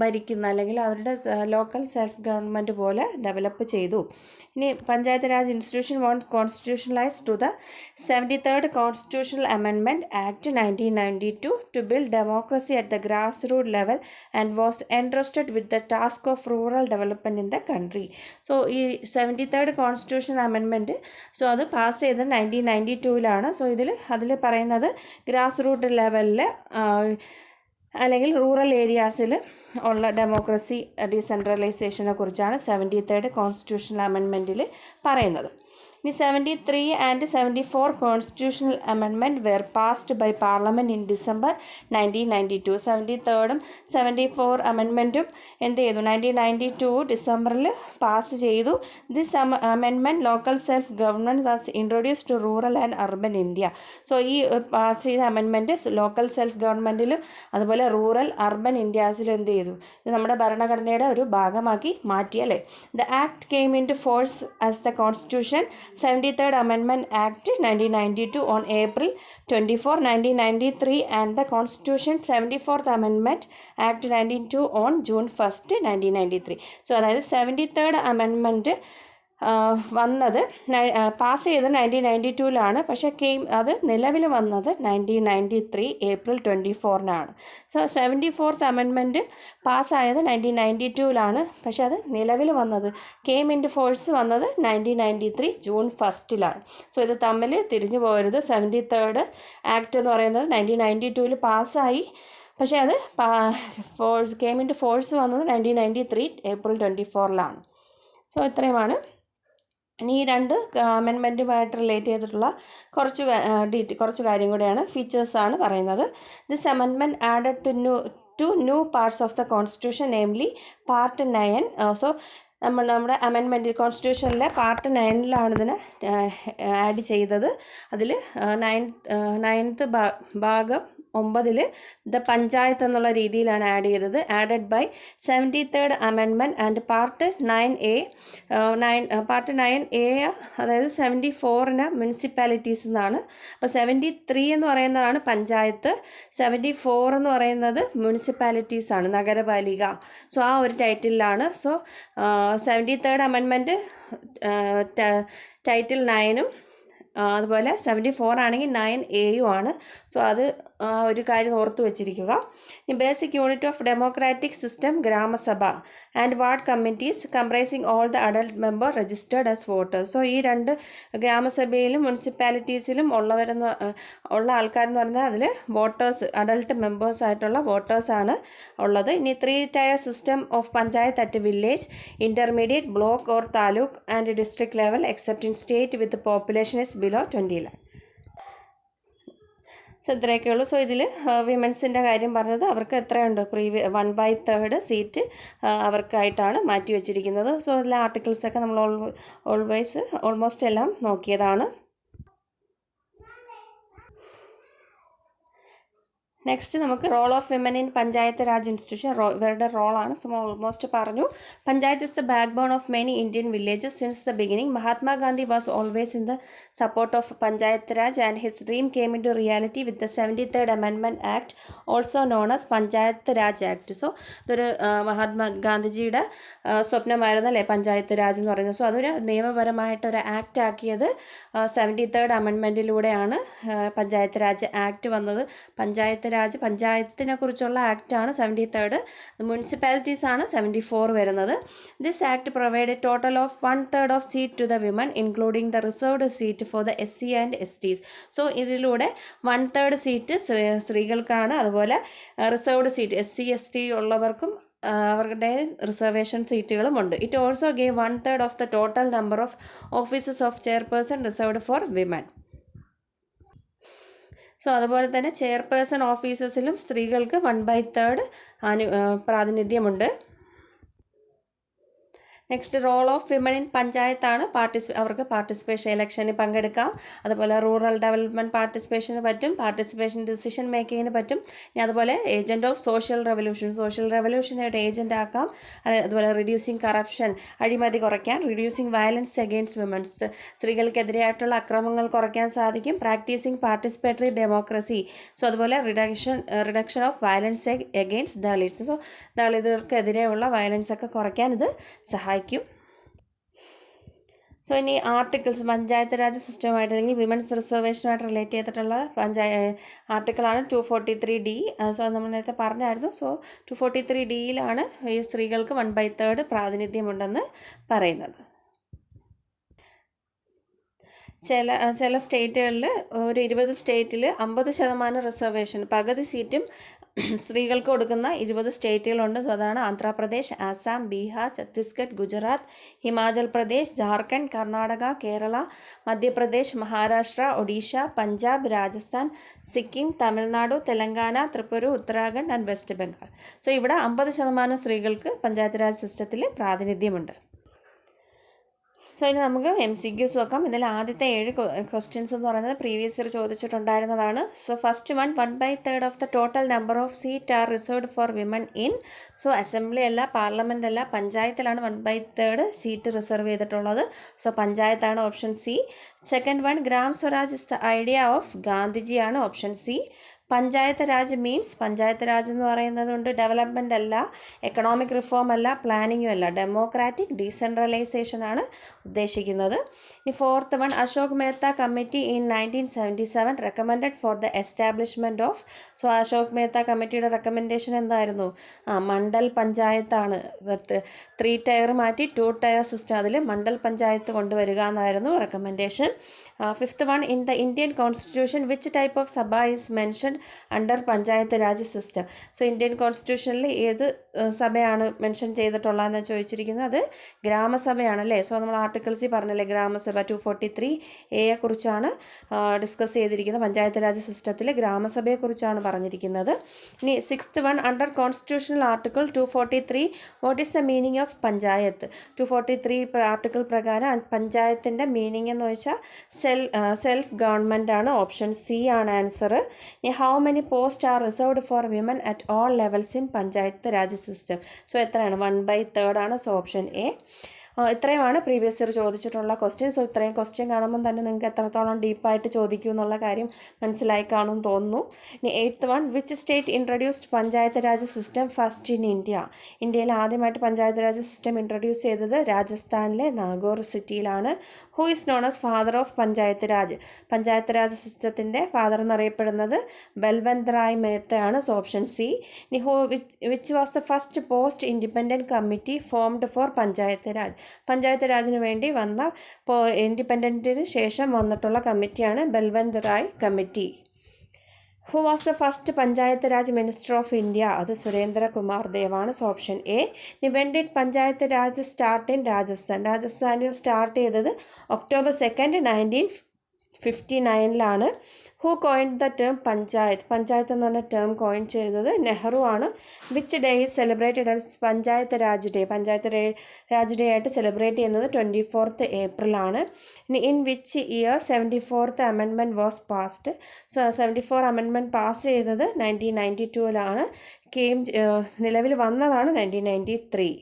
ഭരിക്കുന്ന അല്ലെങ്കിൽ അവരുടെ local self government പോലെ develop ചെയ്തു. ഇനി panchayat raj institution was constitutionalised to the 73rd constitutional amendment act 1992 to build democracy at the grass root level and was entrusted with the task of rural development in the country. So ഈ 73rd constitutional amendment so അത് pass ചെയ്തത് 1992 so അതിൽ പറയുന്നത് grass root ലെവലിൽ അല്ലെങ്കിൽ rural ഏരിയാസിൽ ഉള്ള democracy ഡീസെൻട്രലൈസേഷനെ കുറിച്ചാണ് 73rd constitutional അമെൻമെൻറ്റിൽ പറയുന്നത്. ഇനി 73 and 74 constitutional amendment were passed by parliament in December 1992. 73rd 74 അമെൻമെൻറ്റും എന്ത് ചെയ്തു, 1992 ഡിസംബറിൽ പാസ് ചെയ്തു. This amendment local self government was introduce to rural and urban India. So ഈ പാസ് ചെയ്ത അമെൻമെൻറ്റ് ലോക്കൽ സെൽഫ് ഗവൺമെൻറ്റിലും അതുപോലെ റൂറൽ അർബൻ ഇന്ത്യാസിലും എന്ത് ചെയ്തു, ഇത് നമ്മുടെ ഭരണഘടനയുടെ ഒരു ഭാഗമാക്കി മാറ്റിയല്ലേ. The act came in to force as the constitution 73rd Amendment Act 1992 on April 24, 1993 and the Constitution 74th Amendment Act 1992 on June 1st, 1993. So അതായത് 73rd Amendment വന്നത് പാസ് ചെയ്തത് 1992 പക്ഷേ അത് നിലവിൽ വന്നത് 1993 April 24 സോ 74th അമെൻമെൻറ്റ് പാസ്സായത് 1992 പക്ഷേ അത് നിലവിൽ വന്നത് കെയിം ഇൻ ടു ഫോഴ്സ് വന്നത് 1993 June 1. സോ ഇത് തമ്മിൽ തിരിഞ്ഞു പോകരുത്. 73rd ആക്ട് എന്ന് പറയുന്നത് 1992 പാസ്സായി, പക്ഷേ അത് കെയിം ഇൻ ടു ഫോഴ്സ് വന്നത് 1993 April 24. സോ ഇത്രയുമാണ്. ഇനി ഈ രണ്ട് അമെൻമെൻറ്റുമായിട്ട് റിലേറ്റ് ചെയ്തിട്ടുള്ള കുറച്ച് കാര്യം കൂടെയാണ്, ഫീച്ചേഴ്സാണ് പറയുന്നത്. This amendment added two new parts of the constitution, namely part 9. So നമ്മുടെ അമെൻമെൻറ്റ് കോൺസ്റ്റിറ്റ്യൂഷനിലെ പാർട്ട് 9 ഇതിനെ ആഡ് ചെയ്തത്. അതിൽ 9th ഭാഗം 9 ദ പഞ്ചായത്ത് എന്നുള്ള രീതിയിലാണ് ആഡ് ചെയ്തത്. Added by 73rd amendment and part 9A. Part 9A അതായത് 74 മുനിസിപ്പാലിറ്റീസ് എന്നാണ്. അപ്പോൾ 73 എന്ന് പറയുന്നതാണ് പഞ്ചായത്ത്, 74 എന്ന് പറയുന്നത് മുനിസിപ്പാലിറ്റീസാണ്, നഗരപാലിക. സോ ആ ഒരു ടൈറ്റിലാണ്. സോ 73rd അമെൻമെൻറ്റ് ടൈറ്റിൽ 9 അതുപോലെ 74 ആണെങ്കിൽ 9A ആണ്. സോ അത് ഒരു കാര്യം ഓർത്ത് വെച്ചിരിക്കുക. Basic unit of democratic system grama sabha and ward committees comprising all the adult member registered as voters. So ഈ രണ്ട് ഗ്രാമസഭയിലും മുനിസിപ്പാലിറ്റീസിലും ഉള്ള ആൾക്കാരെന്ന് പറഞ്ഞാൽ അതിൽ വോട്ടേഴ്സ്, അഡൾട്ട് മെമ്പേഴ്സ് ആയിട്ടുള്ള വോട്ടേഴ്സാണ് ഉള്ളത്. ഇനി 3 tier system of panchayat at village, intermediate, block or taluk and district level except in state with population is below 20 lakh. So ഇത്രയൊക്കെ ഉള്ളൂ. സോ ഇതിൽ വിമൻസിൻ്റെ കാര്യം പറഞ്ഞത് അവർക്ക് എത്രയുണ്ട്, 1/3 സീറ്റ് അവർക്കായിട്ടാണ് മാറ്റി വെച്ചിരിക്കുന്നത്. സോ അതിലെ ആർട്ടിക്കിൾസൊക്കെ നമ്മൾ ഓൾമോസ്റ്റ് എല്ലാം നോക്കിയതാണ്. നെക്സ്റ്റ് നമുക്ക് role of women in panchayat raj institution, ഇവരുടെ റോളാണ്. സോ ഓൾമോസ്റ്റ് പറഞ്ഞു. Panchayat is the backbone of many Indian villages since the beginning. Mahatma Gandhi was always in the support of panchayat raj and his dream came in to reality with the 73rd amendment act, also known as panchayat raj act. So ഇതൊരു മഹാത്മാഗാന്ധിജിയുടെ സ്വപ്നമായിരുന്നല്ലേ പഞ്ചായത്ത് രാജ് എന്ന് പറയുന്നത്. So അതൊരു നിയമപരമായിട്ടൊരു act ആക്കിയത് 73rd അമെൻമെൻറ്റിലൂടെയാണ് panchayat raj act വന്നത്. പഞ്ചായത്തിനെ കുറിച്ചുള്ള ആക്റ്റാണ് 73rd. Municipalities ആണ് 74 വരുന്നത്. This act provide total of 1/3 of seat to the women including the reserved seat for the SC and STs. So ഇതിലൂടെ 1/3 സീറ്റ് സ്ത്രീകൾക്കാണ്, അതുപോലെ റിസർവ്ഡ് സീറ്റ് SC ST ഉള്ളവർക്കും അവരുടെ റിസർവേഷൻ സീറ്റുകളും ഉണ്ട്. It also gave 1/3 of the total number of offices of chairperson reserved for women. So അതുപോലെ തന്നെ chairperson ഓഫീസസിലും സ്ത്രീകൾക്ക് 1/3 പ്രാതിനിധ്യമുണ്ട്. Next role of women in പഞ്ചായത്താണ്. അവർക്ക് പാർട്ടിസിപ്പേഷൻ ഇലക്ഷനിൽ പങ്കെടുക്കാം. അതുപോലെ റൂറൽ ഡെവലപ്മെൻറ്റ് പാർട്ടിസിപ്പേഷന് പറ്റും, പാർട്ടിസിപ്പേഷൻ ഡിസിഷൻ മേക്കിങ്ങിന് പറ്റും. ഇനി അതുപോലെ ഏജൻറ്റ് ഓഫ് സോഷ്യൽ റെവല്യൂഷനായിട്ട് ഏജൻ്റ് ആക്കാം. അതുപോലെ റിഡ്യൂസിങ് കറപ്ഷൻ, അഴിമതി കുറയ്ക്കാൻ, റിഡ്യൂസിങ് വയലൻസ് അഗെയിൻസ്റ്റ് വിമൻ, സ്ത്രീകൾക്കെതിരെയായിട്ടുള്ള അക്രമങ്ങൾ കുറയ്ക്കാൻ സാധിക്കും. പ്രാക്ടീസിങ് പാർട്ടിസിപ്പേറ്ററി ഡെമോക്രസി, സോ അതുപോലെ reduction of violence against Dalits, so ദളിതർക്കെതിരെയുള്ള വയലൻസ് ഒക്കെ കുറയ്ക്കാൻ ഇത് സഹായിക്കും. സോ ഇനി ആർട്ടിക്കിൾസ് പഞ്ചായത്ത് രാജ് സിസ്റ്റമായിട്ട് അല്ലെങ്കിൽ വിമൻസ് റിസർവേഷനുമായിട്ട് റിലേറ്റ് ചെയ്തിട്ടുള്ള ആർട്ടിക്കിളാണ് 243D. സോ നമ്മൾ നേരത്തെ പറഞ്ഞായിരുന്നു. സോ 243Dയിലാണ് ഈ സ്ത്രീകൾക്ക് 1/3 പ്രാതിനിധ്യമുണ്ടെന്ന് പറയുന്നത്. ചില സ്റ്റേറ്റുകളിൽ ഒരു 20 സ്റ്റേറ്റിൽ 50% റിസർവേഷൻ, പകുതി സീറ്റും സ്ത്രീകൾക്ക് കൊടുക്കുന്ന 20 സ്റ്റേറ്റുകളുണ്ട്. സോ അതാണ് Andhra Pradesh, Assam, Bihar, Chhattisgarh, Gujarat, Himachal Pradesh, Jharkhand, Karnataka, Kerala, Madhya Pradesh, Maharashtra, Odisha, Punjab, Rajasthan, Sikkim, Tamil Nadu, Telangana, Tripura, Uttarakhand and west Bengal. So ഇവിടെ 50% സ്ത്രീകൾക്ക് പഞ്ചായത്ത് രാജ് സിസ്റ്റത്തിൽ പ്രാതിനിധ്യമുണ്ട്. സോ ഇനി നമുക്ക് MCQs നോക്കാം. ഇതിൽ ആദ്യത്തെ 7 ക്വസ്റ്റ്യൻസ് എന്ന് പറയുന്നത് പ്രീവിയസ് ഇയർ ചോദിച്ചിട്ടുണ്ടായിരുന്നതാണ്. So first 1/3 of the total number of seat are reserved for women in. So assembly അല്ല, പാർലമെൻ്റ് അല്ല, പഞ്ചായത്തിലാണ് 1/3 സീറ്റ് റിസർവ് ചെയ്തിട്ടുള്ളത്. സോ പഞ്ചായത്താണ് option C. Second one, gram swaraj is the idea of ഗാന്ധിജിയാണ് option C. Panchayat raj means, panchayat Raj എന്ന് പറയുന്നത് കൊണ്ട് ഡെവലപ്മെൻ്റ് അല്ല, എക്കണോമിക് റിഫോം അല്ല, പ്ലാനിങ്ങും അല്ല, ഡെമോക്രാറ്റിക് ഡീസെൻട്രലൈസേഷൻ ആണ് ഉദ്ദേശിക്കുന്നത്. ഇനി fourth one, Ashok Mehta committee in 1977 recommended for the establishment of. So Ashok Mehta കമ്മിറ്റിയുടെ റെക്കമെൻഡേഷൻ എന്തായിരുന്നു? മണ്ഡൽ പഞ്ചായത്താണ്. 3 ടയർ മാറ്റി 2 ടയർ സിസ്റ്റം, അതിൽ മണ്ഡൽ പഞ്ചായത്ത് കൊണ്ടുവരിക എന്നായിരുന്നു recommendation. Fifth one, in the Indian constitution which type of sabha is mention under panchayat Raj system. So Indian കോൺസ്റ്റിറ്റ്യൂഷനിൽ ഏത് സഭയാണ് മെൻഷൻ ചെയ്തിട്ടുള്ളതെന്ന് ചോദിച്ചിരിക്കുന്നത്? അത് ഗ്രാമസഭയാണല്ലേ. സോ നമ്മൾ ആർട്ടിക്കിൾസിൽ പറഞ്ഞല്ലേ ഗ്രാമസഭ 243A കുറിച്ചാണ് ഡിസ്കസ് ചെയ്തിരിക്കുന്നത്. പഞ്ചായത്ത് രാജ് സിസ്റ്റത്തിൽ ഗ്രാമസഭയെക്കുറിച്ചാണ് പറഞ്ഞിരിക്കുന്നത്. ഇനി sixth one, under constitutional article 243 what is the meaning of panchayat? 243 article പ്രകാരം പഞ്ചായത്തിൻ്റെ മീനിങ് എന്ന് വെച്ചാൽ സെൽഫ് ഗവൺമെൻറ് ആണ്. ഓപ്ഷൻ സി ആണ് ആൻസർ. ഇനി how many post R reserved for women at all levels in panchayat Raj system? So എത്രയാണ്? 1/3 ആണ്. So option A. ഇത്രയുമാണ് പ്രീവിയസ് ഇയർ ചോദിച്ചിട്ടുള്ള ക്വസ്റ്റ്യൻ. സോ ഇത്രയും ക്വസ്റ്റ്യൻ കാണുമ്പോൾ തന്നെ നിങ്ങൾക്ക് എത്രത്തോളം ഡീപ്പായിട്ട് ചോദിക്കും എന്നുള്ള കാര്യം മനസ്സിലായി കാണുമെന്ന് തോന്നുന്നു. ഇനി eighth one, which state introduced panchayat Raj system first in India? ഇന്ത്യയിൽ ആദ്യമായിട്ട് പഞ്ചായത്ത് രാജ് സിസ്റ്റം ഇൻട്രൊഡ്യൂസ് ചെയ്തത് രാജസ്ഥാനിലെ നാഗോർ സിറ്റിയിലാണ്. Who is known as father of panchayat raj? Panchayat Raj സിസ്റ്റത്തിൻ്റെ ഫാദർ എന്നറിയപ്പെടുന്നത് ബൽവന്ത് റായ് മേത്തയാണ്. So option C. ഇനി which was the first post independent committee formed for panchayat raj? Panchayat രാജിന് വേണ്ടി വന്ന ഇൻഡിപെൻഡൻറ്റിന് ശേഷം വന്നിട്ടുള്ള കമ്മിറ്റിയാണ് Balwant Rai committee. Who was the first panchayat raj minister of India? അത് സുരേന്ദ്ര കുമാർ ദേവാണ്. So option A. When did panchayat raj start in Rajasthan? രാജസ്ഥാനിൽ സ്റ്റാർട്ട് ചെയ്തത് October 2, 1959 who coined the term panchayat? Panchayat എന്ന് പറഞ്ഞ ടേം കോയിൻ ചെയ്തത് നെഹ്റു ആണ്. Which day is celebrated as panchayat raj day? Panchayat raj day ആയിട്ട് സെലിബ്രേറ്റ് ചെയ്യുന്നത് 24th April ആണ്. ഇനി in which year 74th Amendment was passed? So 74 amendment pass ചെയ്തത് 1992 നിലവിൽ വന്നതാണ് 1993.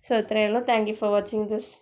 സോ ഇത്രയേ ഉള്ളൂ. Thank you for watching this.